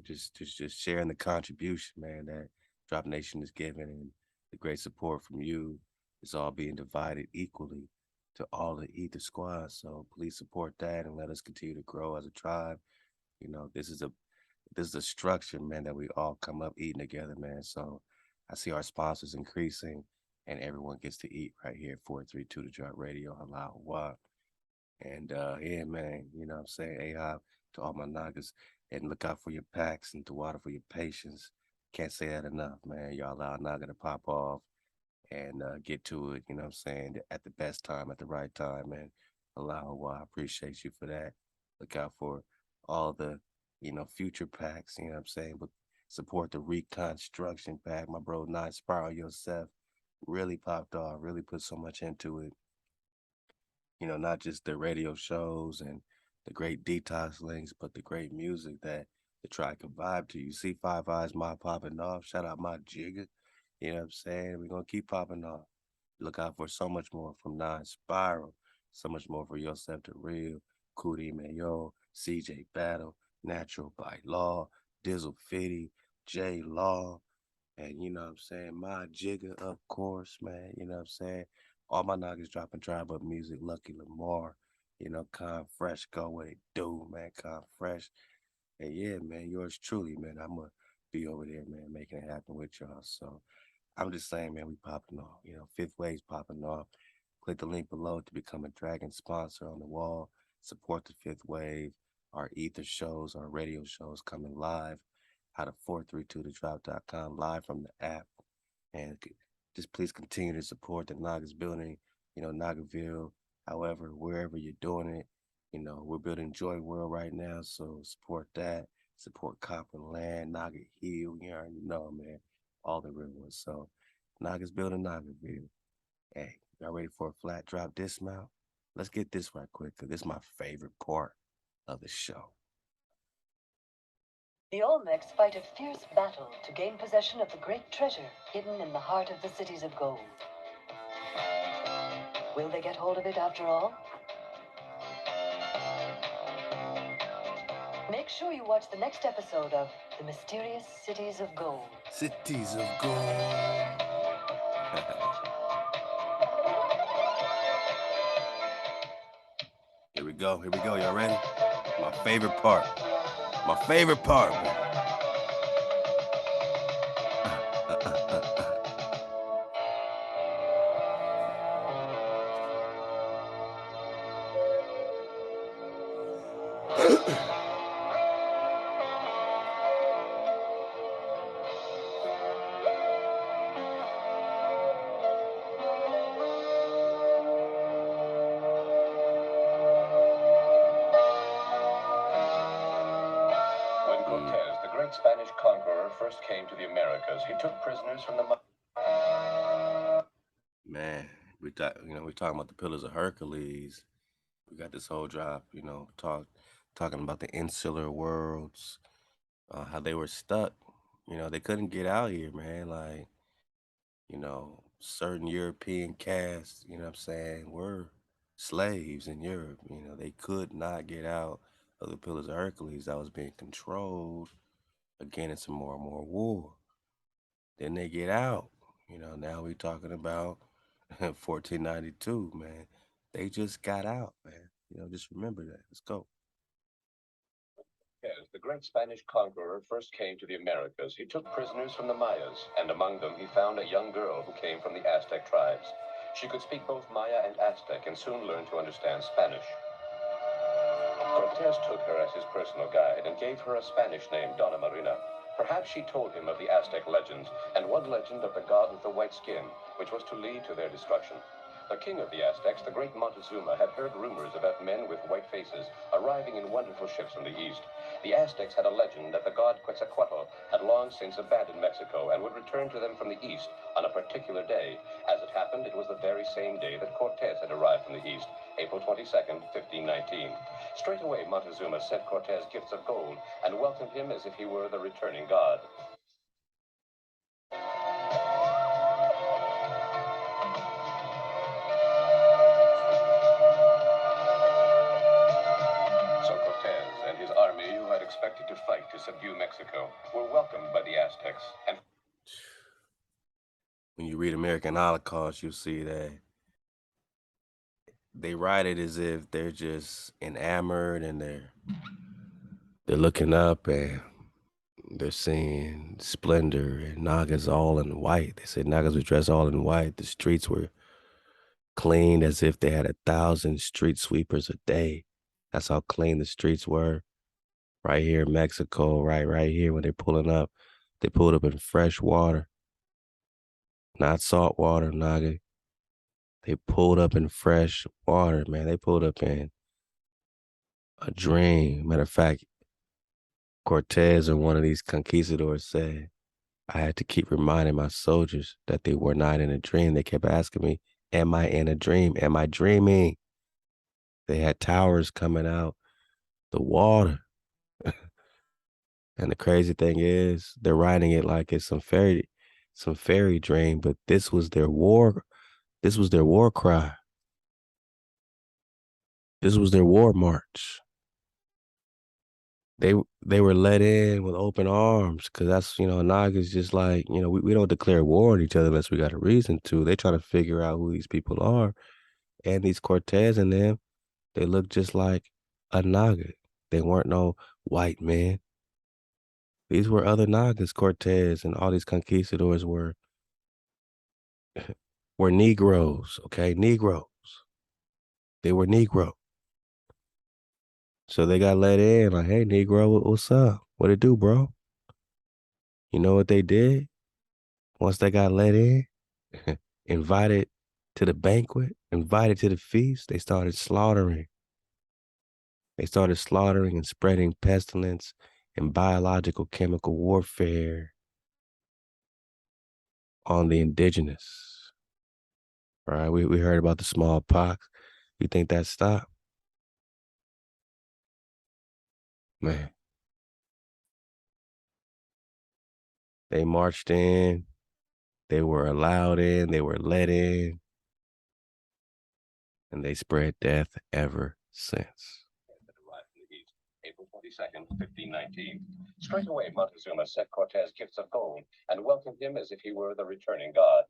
just sharing the contribution, man, that Drop Nation is giving and the great support from you is all being divided equally to all the Ether squad. So please support that and let us continue to grow as a tribe. This is a structure, man, that we all come up eating together, man. So I see our sponsors increasing and everyone gets to eat right here at 432 to Drop Radio, Halal HaWah. And yeah, man, what I'm saying? Ahab to all my Nagas. And look out for your packs and ThaWaDa for your patience. Can't say that enough, man. Y'all allow Naga to pop off and get to it, what I'm saying, at the best time, at the right time, man. Allow HaWah, I appreciate you for that. Look out for all the, future packs, what I'm saying, but support the ReKhanStruction Pak. My bro, Nine Spiral Yourself really popped off, really put so much into it. Not just the radio shows and the great detox links, but the great music that the tribe can vibe to. You see Five Eyes My popping off. Shout out my jigger. You know what I'm saying? We're gonna keep popping off. Look out for so much more from Nine Spiral, so much more for Yourself the Real, Cootie Mayo, CJ Battle, Natural by Law, Dizzle Fitty, J Law, and what I'm saying, my jigger, of course, man. You know what I'm saying? All my niggas dropping tribe up music, Lucky Lamar, Con Fresh, go what it do, man. Con Fresh. And yeah, man, yours truly, man. I'ma be over there, man, making it happen with y'all. So I'm just saying, man, we popping off. Fifth Wave's popping off. Click the link below to become a Dragon sponsor on the wall. Support the Fifth Wave, our ether shows, our radio shows coming live out of 432thedrop.com, live from the app. And just please continue to support the Nagas building, Nagaville, however, wherever you're doing it. We're building Joy World right now, so support that. Support Copper Land, Naga Hill, you already know, man. All the real ones. So Nagas building Nagaville. Hey, y'all ready for a flat drop dismount? Let's get this right quick, because this is my favorite part of the show. The Olmecs fight a fierce battle to gain possession of the great treasure hidden in the heart of the cities of gold. Will they get hold of it after all? Make sure you watch the next episode of The Mysterious Cities of Gold. Cities of Gold. Here we go. Here we go. Y'all ready? My favorite part. My favorite part. Spanish conqueror first came to the Americas, he took prisoners from the... Man, we're talking about the Pillars of Hercules. We got this whole drop, talking about the insular worlds, how they were stuck. They couldn't get out here, man. Like, certain European castes, what I'm saying, were slaves in Europe. They could not get out of the Pillars of Hercules that was being controlled. Again, it's more and more war. Then they get out. Now we talking about 1492, man. They just got out, man. Just remember that. Let's go. Yes, the great Spanish conqueror first came to the Americas. He took prisoners from the Mayas, and among them he found a young girl who came from the Aztec tribes. She could speak both Maya and Aztec and soon learned to understand Spanish. Cortez took her as his personal guide and gave her a Spanish name, Donna Marina. Perhaps she told him of the Aztec legends, and one legend of the god with the white skin, which was to lead to their destruction. The king of the Aztecs, the great Montezuma, had heard rumors about men with white faces arriving in wonderful ships from the east. The Aztecs had a legend that the god Quetzalcoatl had long since abandoned Mexico and would return to them from the east on a particular day. As it happened, it was the very same day that Cortez had arrived from the east, April 22nd, 1519. Straight away, Montezuma sent Cortez gifts of gold and welcomed him as if he were the returning god. So Cortez and his army, who had expected to fight to subdue Mexico, were welcomed by the Aztecs. And when you read American Holocaust, you'll see that they write it as if they're just enamored and they're looking up and they're seeing splendor and Nagas all in white. They said Nagas were dressed all in white. The streets were cleaned as if they had 1,000 street sweepers a day. That's how clean the streets were. Right here in Mexico, right here when they're pulling up, they pulled up in fresh water, not salt water, Naga. They pulled up in fresh water, man. They pulled up in a dream. Matter of fact, Cortez or one of these conquistadors said, I had to keep reminding my soldiers that they were not in a dream. They kept asking me, am I in a dream? Am I dreaming? They had towers coming out the water. And the crazy thing is, they're writing it like it's some fairy dream, but this was their war cry. This was their war march. They were let in with open arms because that's, Naga's just like, we don't declare war on each other unless we got a reason to. They try to figure out who these people are. And these Cortez and them, they look just like a Naga. They weren't no white men. These were other Nagas. Cortez and all these conquistadors were Negroes, okay? Negroes. They were Negro. So they got let in like, hey, Negro, what's up? What it do, bro? You know what they did? Once they got let in, invited to the banquet, invited to the feast, they started slaughtering. They started slaughtering and spreading pestilence and biological chemical warfare on the indigenous. Right? We heard about the smallpox. You think that stopped? Man. They marched in. They were allowed in. They were let in. And they spread death ever since. April 22nd, 1519. Straight away, Montezuma sent Cortez gifts of gold and welcomed him as if he were the returning god.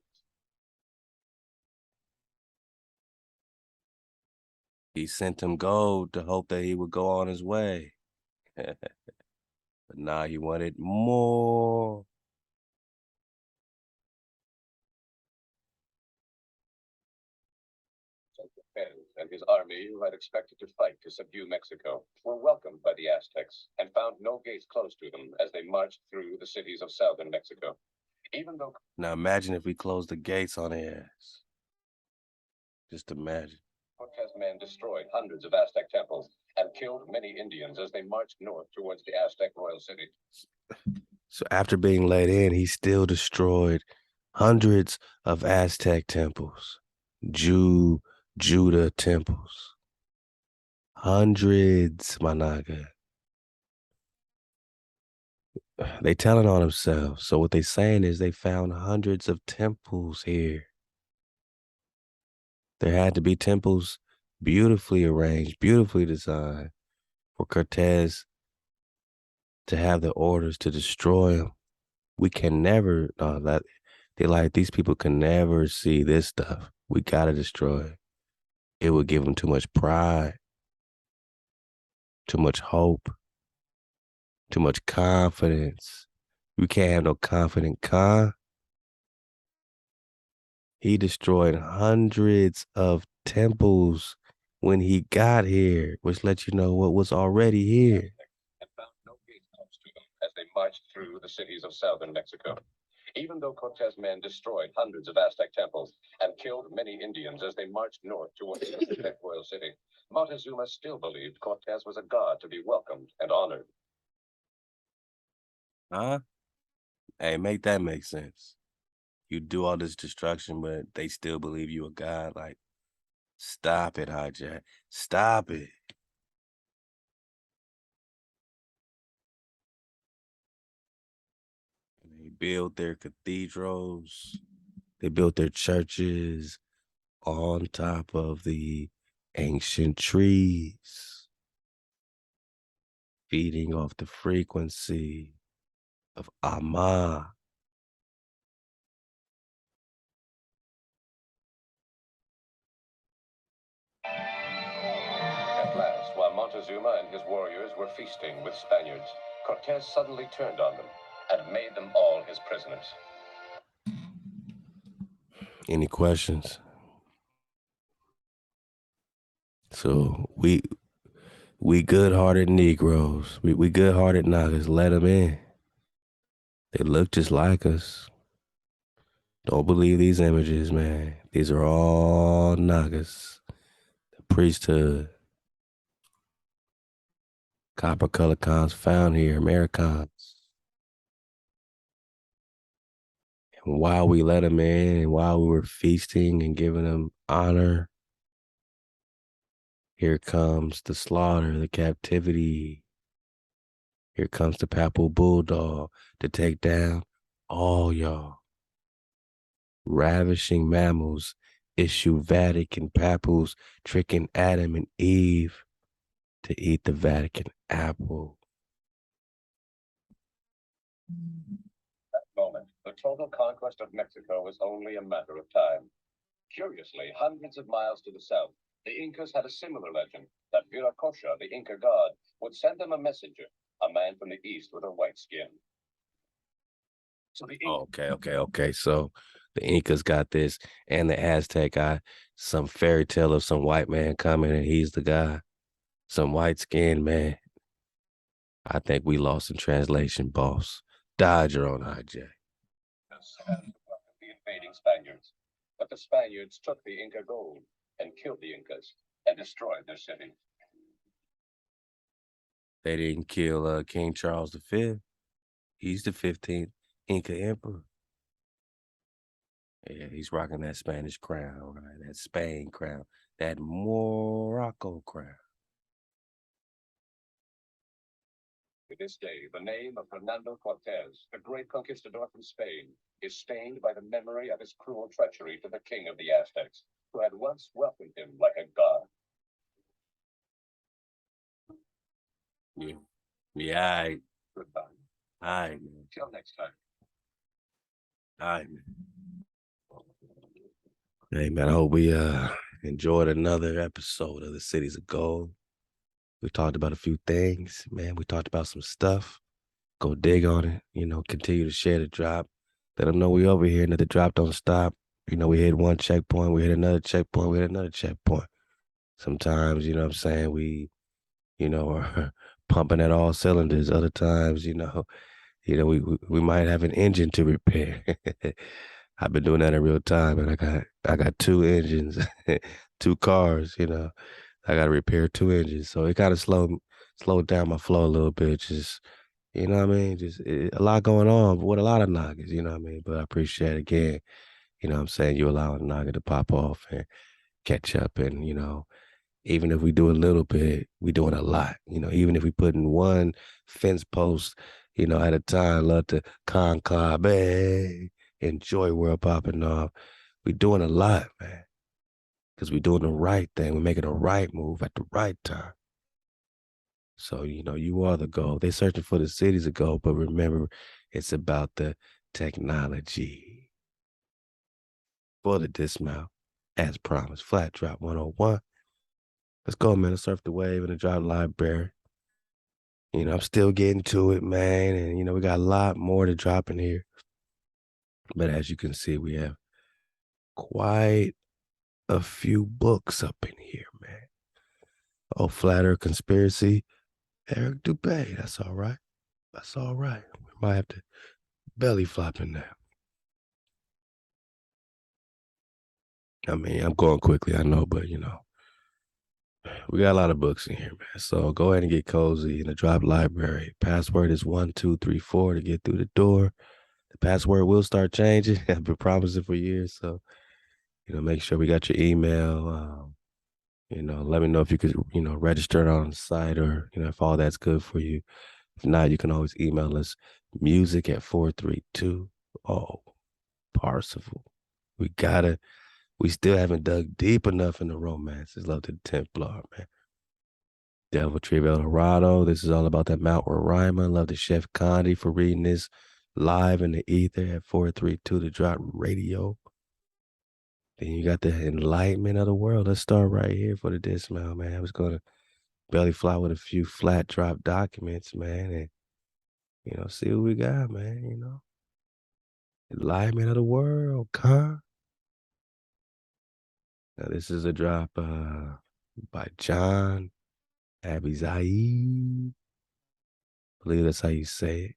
He sent him gold to hope that he would go on his way. But nah, he wanted more. Cortez and his army, who had expected to fight to subdue Mexico, were welcomed by the Aztecs and found no gates closed to them as they marched through the cities of southern Mexico. Even though Now imagine if we closed the gates on their ass. Just imagine. Cortez men destroyed hundreds of Aztec temples and killed many Indians as they marched north towards the Aztec royal city. So after being let in, he still destroyed hundreds of Aztec temples, Judah temples. Hundreds, my naga. They telling on themselves. So what they saying is they found hundreds of temples here. There had to be temples beautifully arranged, beautifully designed for Cortez to have the orders to destroy them. We can never, they like, these people can never see this stuff. We got to destroy it. It would give them too much pride, too much hope, too much confidence. You can't have no confident Khan. He destroyed hundreds of temples when he got here, which lets you know what was already here. And found no gates close to them as they marched through the cities of southern Mexico. Even though Cortez men destroyed hundreds of Aztec temples and killed many Indians as they marched north towards the Aztec royal city, Montezuma still believed Cortez was a god to be welcomed and honored. Huh? Hey, make that make sense. You do all this destruction, but they still believe you a god. Like, stop it, Hijack. Stop it. They built their cathedrals. They built their churches on top of the ancient trees, feeding off the frequency of Ama. At last, while Montezuma and his warriors were feasting with Spaniards, Cortez suddenly turned on them and made them all his prisoners. Any questions? So we good-hearted Negroes. We good-hearted Nagas. Let them in. They look just like us. Don't believe these images, man. These are all Nagas. The priesthood. Copper color cons found here, Americans. And while we let them in, and while we were feasting and giving them honor, here comes the slaughter, the captivity. Here comes the Papal Bulldog to take down all y'all. Ravishing mammals issue Vatican papals, tricking Adam and Eve to eat the Vatican apple. That moment, the total conquest of Mexico was only a matter of time. Curiously, hundreds of miles to the south, the Incas had a similar legend that Viracocha, the Inca god, would send them a messenger, a man from the east with a white skin. So the Okay. So the Incas got this, and the Aztec got some fairy tale of some white man coming, and he's the guy. Some white skinned man. I think we lost in translation, boss. Dodge your own hijack. The invading Spaniards, but the Spaniards took the Inca gold and killed the Incas and destroyed their city. They didn't kill King Charles V. He's the 15th Inca emperor. Yeah, he's rocking that Spanish crown, right? That Spain crown, that Morocco crown. to this day, the name of Hernando Cortez, the great conquistador from Spain, is stained by the memory of his cruel treachery to the king of the Aztecs, who had once welcomed him like a god. Yeah. Yeah, all right. Goodbye. All right, man. Till next time. All right, man. Hey, man, I hope we enjoyed another episode of the Cities of Gold. We talked about a few things, man. We talked about some stuff. Go dig on it, continue to share the drop. Let them know we over here and that the drop don't stop. We hit one checkpoint, we hit another checkpoint, we hit another checkpoint. Sometimes, what I'm saying, we, are pumping at all cylinders. Other times, we might have an engine to repair. I've been doing that in real time, and I got 2 engines, 2 cars, I got to repair 2 engines. So it kind of slowed down my flow a little bit. Just, what I mean? Just a lot going on with a lot of noggins, what I mean? But I appreciate it again, what I'm saying, you allowing the noggin to pop off and catch up. And, even if we do a little bit, we doing a lot. Even if we put in 1 fence post, at a time, love to conclave, hey, enjoy world popping off. We doing a lot, man. Because we're doing the right thing. We're making the right move at the right time. So, you are the goal. They're searching for the cities of gold, but remember, it's about the technology. For the dismount, as promised, Flat Drop 101. Let's go, man. Let's surf the wave in the drop library. I'm still getting to it, man. And, we got a lot more to drop in here. But as you can see, we have quite a few books up in here, man. Oh, Flat Earth Conspiracy, Eric Dubé. That's all right. That's all right. We might have to belly flop in there. I mean, I'm going quickly, I know, but, we got a lot of books in here, man. So go ahead and get cozy in the drop library. Password is 1234 to get through the door. The password will start changing. I've been promising for years. So, make sure we got your email. Let me know if you could, register it on the site or, if all that's good for you. If not, you can always email us music@432. Oh, Parsifal. We still haven't dug deep enough in the romances. Love to the Templar, man. Devil Tree of El Dorado. This is all about that Mount Roraima. Love to Chef Condi for reading this live in the ether at 432 to drop radio. Then you got the Enlightenment of the World. Let's start right here for the dismount, man. I was going to belly fly with a few flat drop documents, man, and, see what we got, man, Enlightenment of the World, huh? Now, this is a drop by John Abizai. I believe that's how you say it.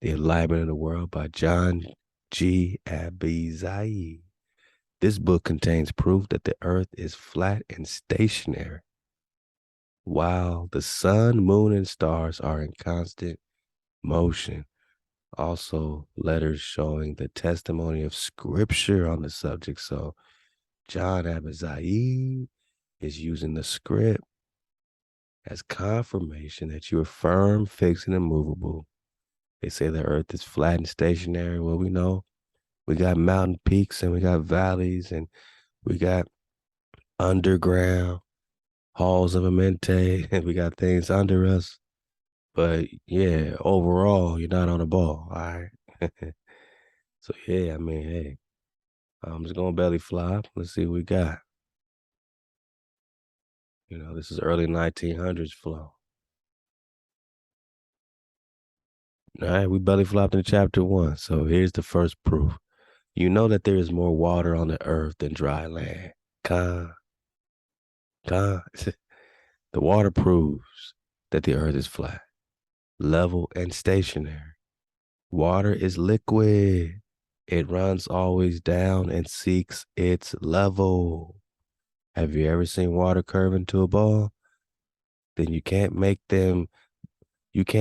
The Enlightenment of the World by John G. Abizai. This book contains proof that the earth is flat and stationary, while the sun, moon, and stars are in constant motion. Also, letters showing the testimony of scripture on the subject. So, John Abizai is using the script as confirmation that you are firm, fixed, and immovable. They say the earth is flat and stationary. Well, we know we got mountain peaks and we got valleys and we got underground halls of Amente and we got things under us. But yeah, overall, you're not on the ball. All right. So yeah, I mean, hey, I'm just going to belly flop. Let's see what we got. This is early 1900s flow. All right, we belly flopped in chapter 1. So here's the first proof. You know that there is more water on the earth than dry land. The water proves that the earth is flat, level, and stationary. Water is liquid. It runs always down and seeks its level. Have you ever seen water curve into a ball? Then you can't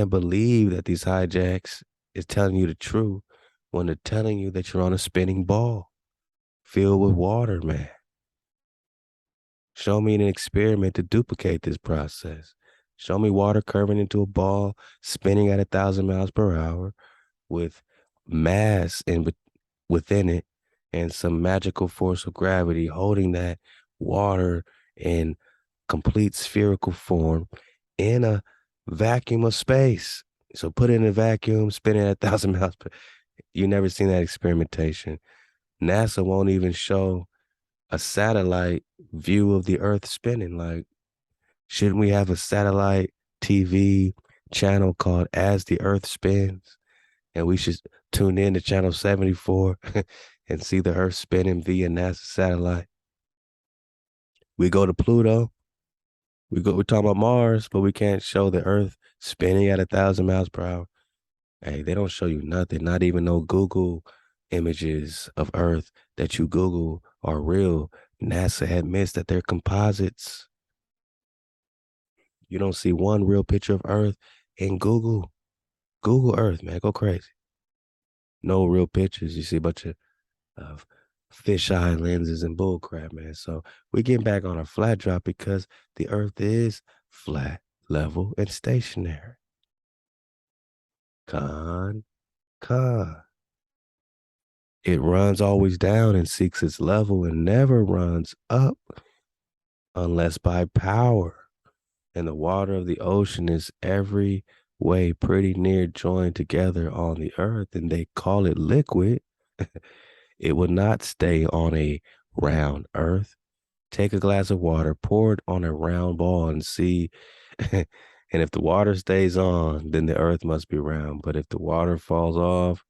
believe that these hijacks is telling you the truth when they're telling you that you're on a spinning ball filled with water, man. Show me an experiment to duplicate this process. Show me water curving into a ball, spinning at 1,000 miles per hour with mass within it and some magical force of gravity holding that water in complete spherical form in a vacuum of space. So put it in a vacuum, spin it at 1,000 miles per. You never seen that experimentation. NASA won't even show a satellite view of the Earth spinning. Like, shouldn't we have a satellite TV channel called As the Earth Spins? And we should tune in to channel 74 and see the Earth spinning via NASA satellite. We go to Pluto. We're talking about Mars, but we can't show the Earth spinning at 1,000 miles per hour. Hey, they don't show you nothing, not even no Google images of Earth that you Google are real. NASA admits that they're composites. You don't see one real picture of Earth in Google. Google Earth, man, go crazy. No real pictures. You see a bunch of fisheye lenses and bullcrap, man. So we getting back on our flat drop because the Earth is flat, level, and stationary. Con. It runs always down and seeks its level and never runs up unless by power. And the water of the ocean is every way pretty near joined together on the earth, and they call it liquid. It would not stay on a round earth. Take a glass of water, pour it on a round ball and see. And if the water stays on, then the earth must be round. But if the water falls off,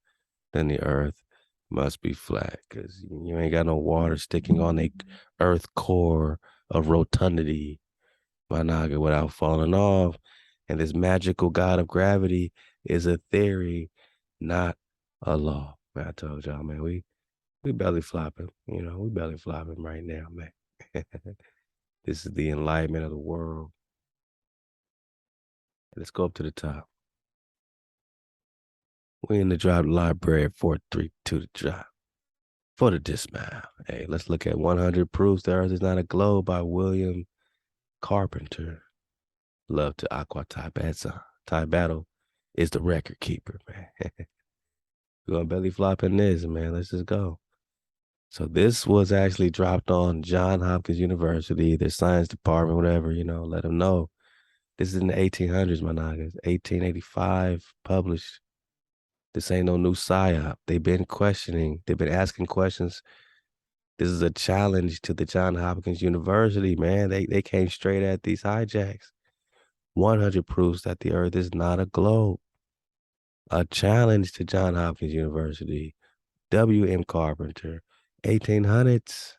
then the earth must be flat, because you ain't got no water sticking on the earth core of rotundity, my naga, without falling off. And this magical god of gravity is a theory, not a law. Man, I told y'all, man, we belly flopping. We belly flopping right now, man. This is the enlightenment of the world. Let's go up to the top. We in the drop library at 432 to drop. For the dismount. Hey, let's look at 100 Proofs the Earth is Not a Globe by William Carpenter. Love to Aqua ThaWaDa. ThaWaDa is the record keeper, man. We're going to belly flop in this, man. Let's just go. So this was actually dropped on Johns Hopkins University, their science department, whatever, let them know. This is in the 1800s, my niggas. 1885 published. This ain't no new psyop. They've been asking questions. This is a challenge to the Johns Hopkins University, man. They came straight at these hijacks. 100 Proofs that the Earth is not a globe. A challenge to Johns Hopkins University. W.M. Carpenter, 1800s.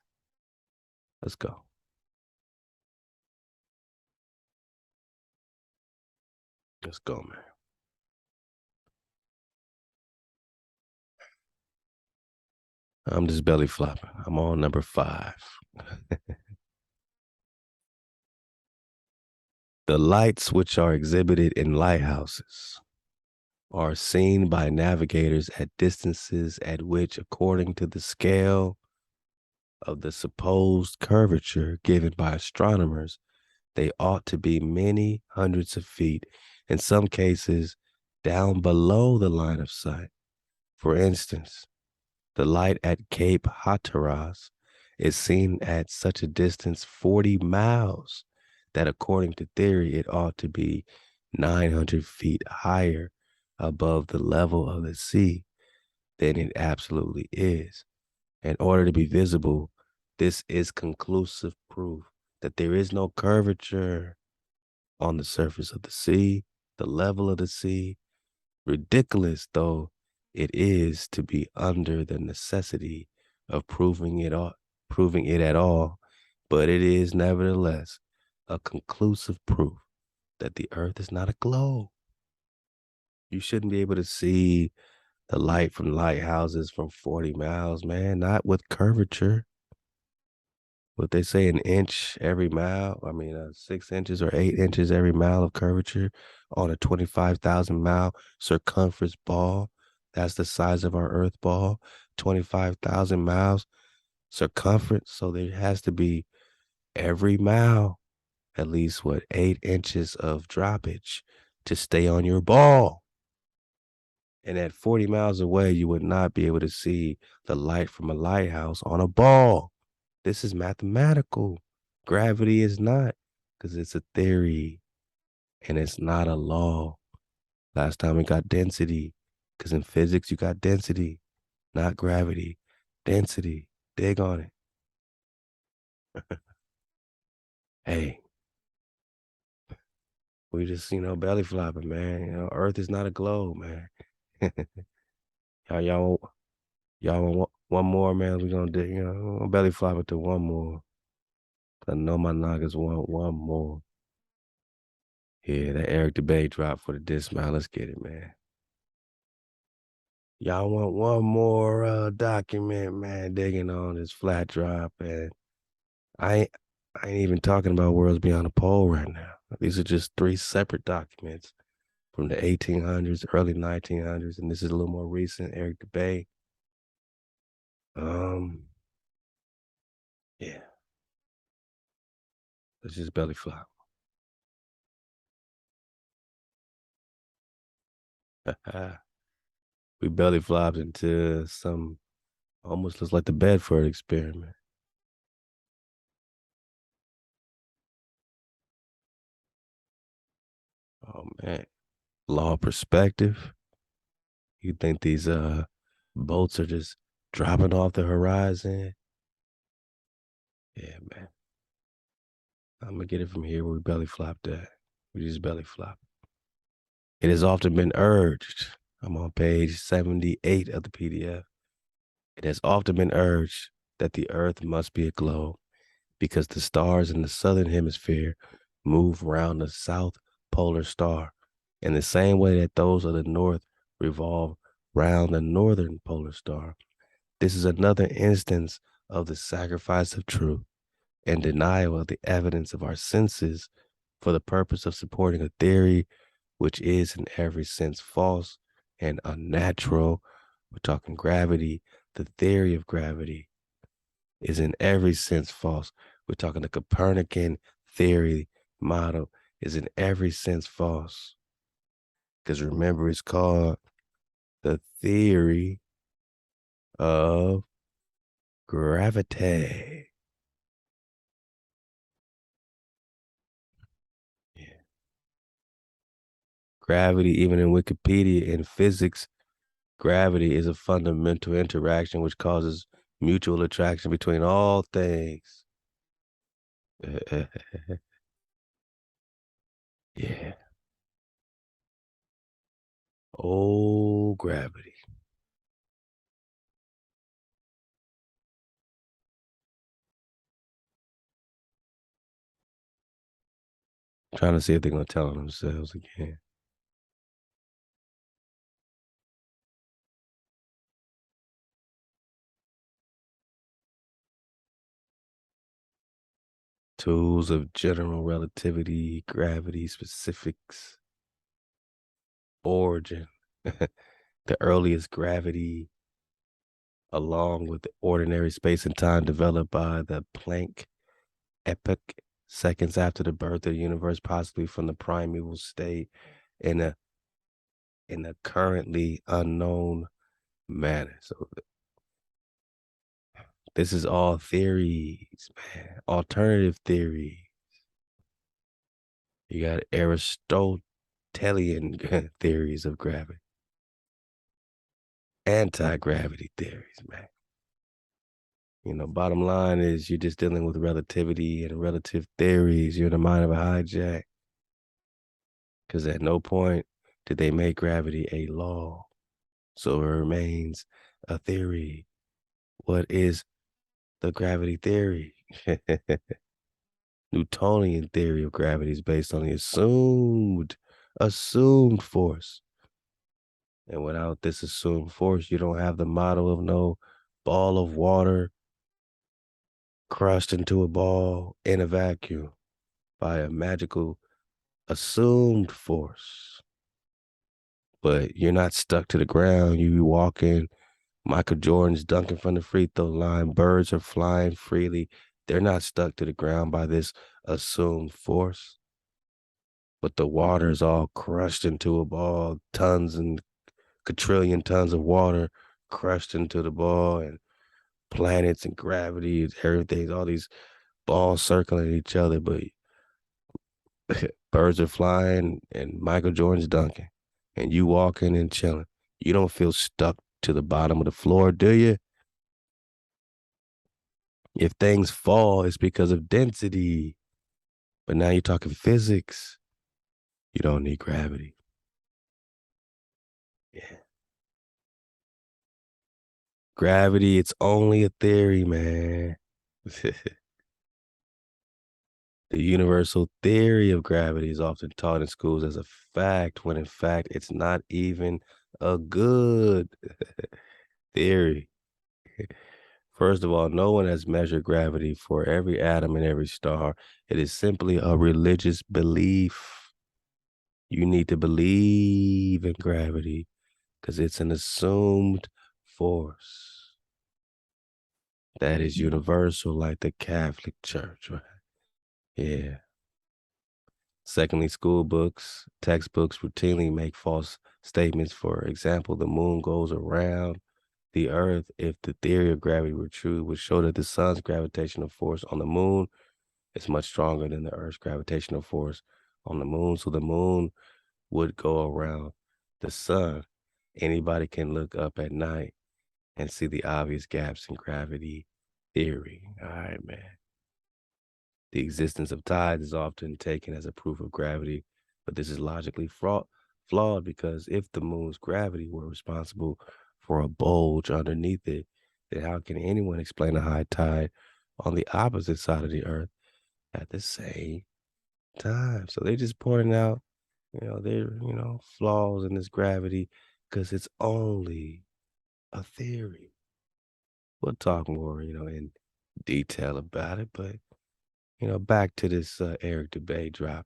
Let's go. Let's go, man. I'm just belly flopping. I'm on number 5. The lights which are exhibited in lighthouses are seen by navigators at distances at which, according to the scale of the supposed curvature given by astronomers, they ought to be many hundreds of feet, in some cases down below the line of sight. For instance, the light at Cape Hatteras is seen at such a distance 40 miles that, according to theory, it ought to be 900 feet higher above the level of the sea than it absolutely is. In order to be visible, this is conclusive proof that there is no curvature on the surface of the sea, the level of the sea. Ridiculous though it is to be under the necessity of proving it at all, but it is nevertheless a conclusive proof that the earth is not a globe. You shouldn't be able to see the light from lighthouses from 40 miles, man, not with curvature. What they say, an inch every mile, 6 inches or 8 inches every mile of curvature on a 25,000 mile circumference ball. That's the size of our earth ball, 25,000 miles circumference. So there has to be every mile at least, 8 inches of droppage to stay on your ball. And at 40 miles away, you would not be able to see the light from a lighthouse on a ball. This is mathematical. Gravity is not, because it's a theory and it's not a law. Last time we got density, because in physics, you got density, not gravity. Density. Dig on it. Hey, we just, belly flopping, man. Earth is not a globe, man. y'all want one more, man? We're gonna do, belly flop it to one more. I know my niggas want one more. Yeah, that Eric Debate drop for the dismount. Let's get it, man. Y'all want one more document, man, digging on this flat drop. And I ain't even talking about Worlds Beyond the Pole right now. These are just 3 separate documents from the 1800s, early 1900s, and this is a little more recent, Eric Debate. Yeah. Let's just belly flop. We belly flopped into some almost looks like the Bedford experiment. Oh man. Law of perspective. You think these boats are just dropping off the horizon? Yeah, man. I'm gonna get it from here where we belly flopped at. We just belly flop. It has often been urged. I'm on page 78 of the PDF. It has often been urged that the Earth must be a globe because the stars in the southern hemisphere move round the south polar star in the same way that those of the north revolve round the northern polar star. This is another instance of the sacrifice of truth and denial of the evidence of our senses for the purpose of supporting a theory which is in every sense false and unnatural. We're talking gravity. The theory of gravity is in every sense false. We're talking the Copernican theory model is in every sense false. Because remember, it's called the theory of gravity. Yeah. Gravity, even in Wikipedia, in physics, gravity is a fundamental interaction which causes mutual attraction between all things. Yeah. Oh, gravity. Trying to see if they're going to tell on themselves again. Tools of general relativity, gravity specifics, origin, the earliest gravity, along with the ordinary space and time developed by the Planck epoch, seconds after the birth of the universe, possibly from the primeval state in a currently unknown manner. So this is all theories, man, alternative theories. You got Aristotelian theories of gravity, anti-gravity theories, man. Bottom line is you're just dealing with relativity and relative theories. You're in the mind of a hijack. Because at no point did they make gravity a law. So it remains a theory. What is the gravity theory? Newtonian theory of gravity is based on the assumed force. And without this assumed force, you don't have the model of no ball of water crushed into a ball in a vacuum by a magical assumed force. But you're not stuck to the ground. You walking, Michael Jordan's dunking from the free throw line, birds are flying freely. They're not stuck to the ground by this assumed force, but the water is all crushed into a ball, tons and quadrillion tons of water crushed into the ball, and planets and gravity, everything, all these balls circling each other, but birds are flying and Michael Jordan's dunking, and you walking and chilling. You don't feel stuck to the bottom of the floor, do you? If things fall, it's because of density. But now you're talking physics. You don't need gravity. Yeah. Gravity, it's only a theory, man. The universal theory of gravity is often taught in schools as a fact, when in fact it's not even a good theory. First of all, no one has measured gravity for every atom in every star. It is simply a religious belief. You need to believe in gravity because it's an assumed force that is universal, like the Catholic Church, right? Yeah. Secondly, school books, textbooks routinely make false statements. For example, the moon goes around the earth. If the theory of gravity were true, would show that the sun's gravitational force on the moon is much stronger than the earth's gravitational force on the moon. So the moon would go around the sun. Anybody can look up at night and see the obvious gaps in gravity theory. All right, man. The existence of tides is often taken as a proof of gravity, but this is logically flawed because if the moon's gravity were responsible for a bulge underneath it, then how can anyone explain a high tide on the opposite side of the earth at the same time? So they're just pointing out, flaws in this gravity because it's only a theory. We'll talk more, in detail about it, but back to this Eric debate drop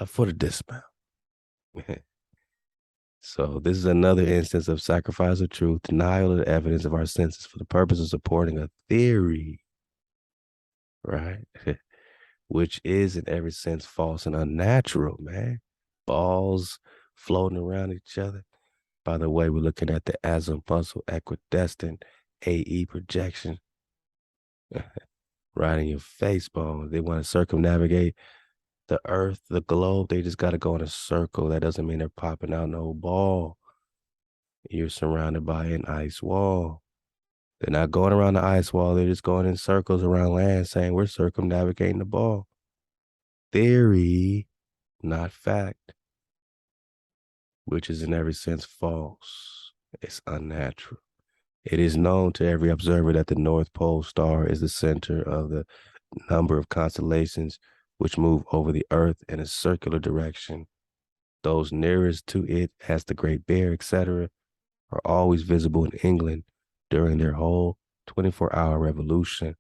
for the dismount. So this is another instance of sacrifice of truth, denial of the evidence of our senses for the purpose of supporting a theory, right? Which is in every sense false and unnatural, man. Balls floating around each other. By the way, we're looking at the azimuthal equidistant AE projection. Right in your face bone. They want to circumnavigate the earth, the globe. They just got to go in a circle. That doesn't mean they're popping out no ball. You're surrounded by an ice wall. They're not going around the ice wall. They're just going in circles around land saying we're circumnavigating the ball. Theory, not fact, which is in every sense false. It's unnatural. It is known to every observer that the North Pole star is the center of the number of constellations which move over the earth in a circular direction. Those nearest to it, as the Great Bear, etc., are always visible in England during their whole 24-hour revolution.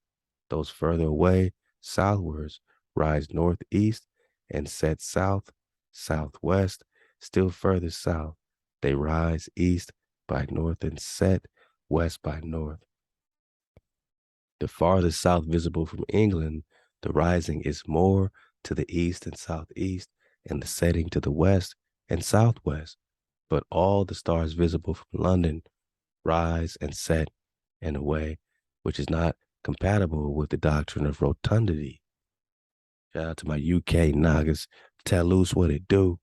Those further away, southwards, rise northeast and set south, southwest. Still further south, they rise east by north and set west by north. The farthest south visible from England, the rising is more to the east and southeast, and the setting to the west and southwest. But all the stars visible from London rise and set in a way which is not compatible with the doctrine of rotundity. Shout out to my UK Nagas. Tell loose what it do.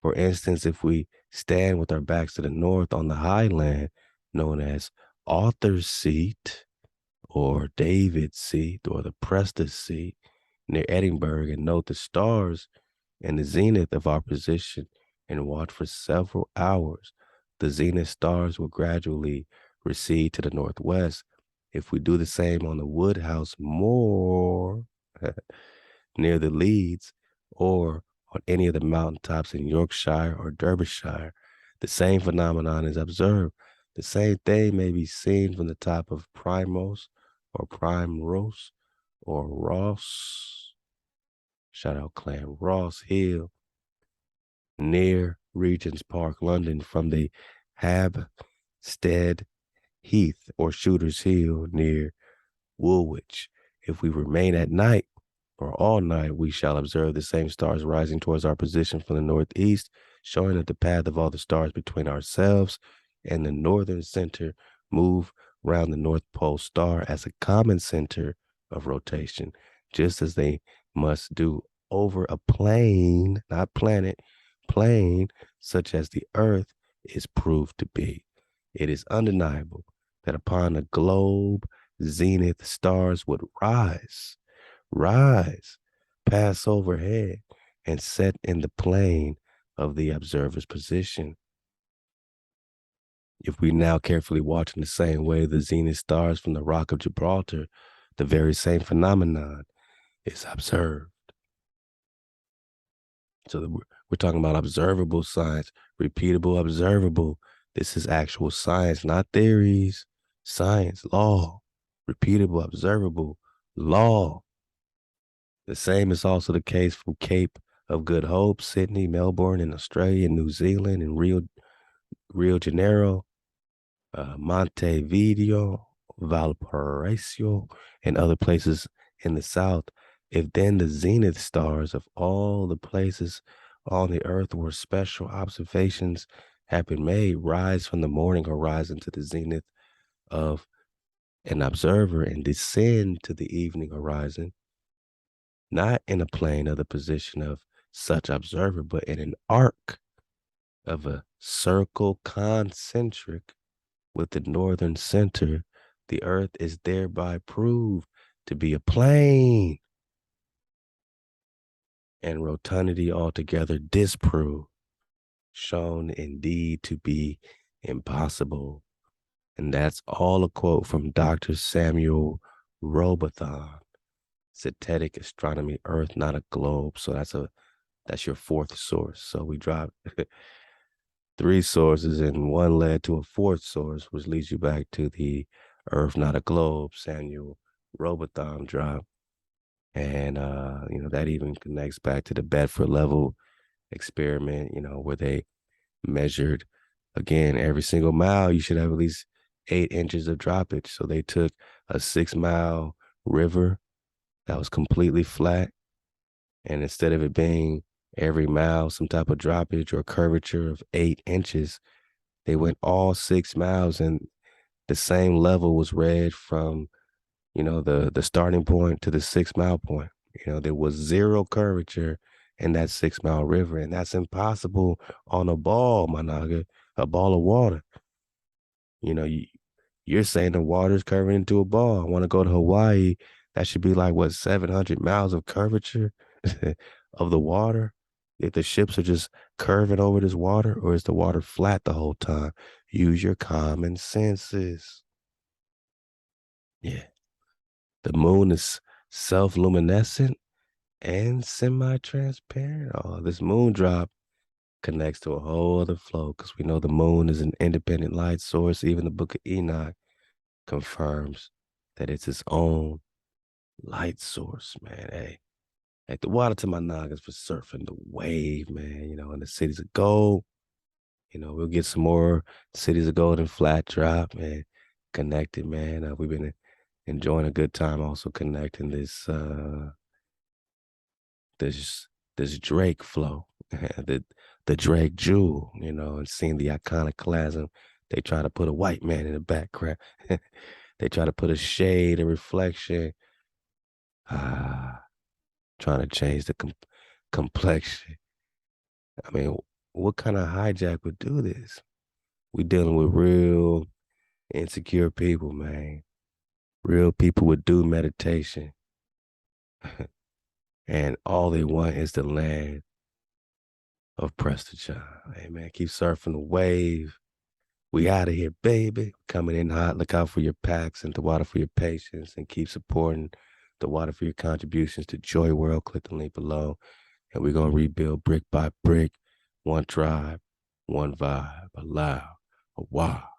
For instance, if we stand with our backs to the north on the highland, known as Arthur's Seat or David's Seat or the Prester Seat near Edinburgh, and note the stars in the zenith of our position and watch for several hours, the zenith stars will gradually recede to the northwest. If we do the same on the Woodhouse Moor near the Leeds or on any of the mountaintops in Yorkshire or Derbyshire, the same phenomenon is observed. The same thing may be seen from the top of Primrose or Primrose or Ross, shout out Clan Ross Hill, near Regent's Park, London, from the Hampstead Heath or Shooter's Hill near Woolwich. If we remain at night or all night, we shall observe the same stars rising towards our position from the northeast, showing that the path of all the stars between ourselves and the northern center move round the North Pole star as a common center of rotation, just as they must do over a plane, not planet, plane, such as the Earth is proved to be. It is undeniable that upon a globe, zenith stars would rise, pass overhead, and set in the plane of the observer's position. If we now carefully watch in the same way the zenith stars from the Rock of Gibraltar, the very same phenomenon is observed. So we're talking about observable science, repeatable, observable. This is actual science, not theories. Science, law, repeatable, observable, law. The same is also the case from Cape of Good Hope, Sydney, Melbourne, in Australia, New Zealand, and Rio Janeiro, Montevideo, Valparaiso, and other places in the south. If then the zenith stars of all the places on the earth where special observations have been made rise from the morning horizon to the zenith of an observer and descend to the evening horizon, not in a plane of the position of such observer, but in an arc of a circle concentric with the northern center, the earth is thereby proved to be a plane, and rotundity altogether disproved, shown indeed to be impossible. And that's all a quote from Dr. Samuel Robotham, Synthetic Astronomy, Earth, Not a Globe. So that's your fourth source. So we dropped 3 sources, and one led to a fourth source, which leads you back to the Earth, Not a Globe, Samuel Robotham drop. And, that even connects back to the Bedford level experiment, where they measured, again, every single mile, you should have at least 8 inches of droppage. So they took a 6-mile river that was completely flat, and instead of it being every mile some type of droppage or curvature of 8 inches, they went all 6 miles, and the same level was read from the starting point to the 6-mile point. There was 0 curvature in that 6-mile river, and that's impossible on a ball, my naga, a ball of water. You're saying the water's curving into a ball. I want to go to Hawaii. That should be like, 700 miles of curvature of the water? If the ships are just curving over this water, or is the water flat the whole time? Use your common senses. Yeah. The moon is self-luminescent and semi-transparent. Oh, this moon drop connects to a whole other flow, because we know the moon is an independent light source. Even the Book of Enoch confirms that it's its own light source, man. Hey, ThaWaDa to my noggins for surfing the wave, man. In the cities of gold. We'll get some more cities of gold and flat drop, man. Connected, man. We've been enjoying a good time also connecting this Drake flow, the Drake jewel, and seeing the iconoclasm. They try to put a white man in the background. They try to put a shade, a reflection, trying to change the complexion. I mean, what kind of hijack would do this? We dealing with real insecure people, man. Real people would do meditation. And all they want is the land of Prester John. Hey, man, keep surfing the wave. We out of here, baby. Coming in hot. Look out for your packs, and ThaWaDa for your patience, and keep supporting ThaWaDa for your contributions to Joy World. Click the link below, and we're going to rebuild brick by brick. One tribe, one vibe. Halal HaWah.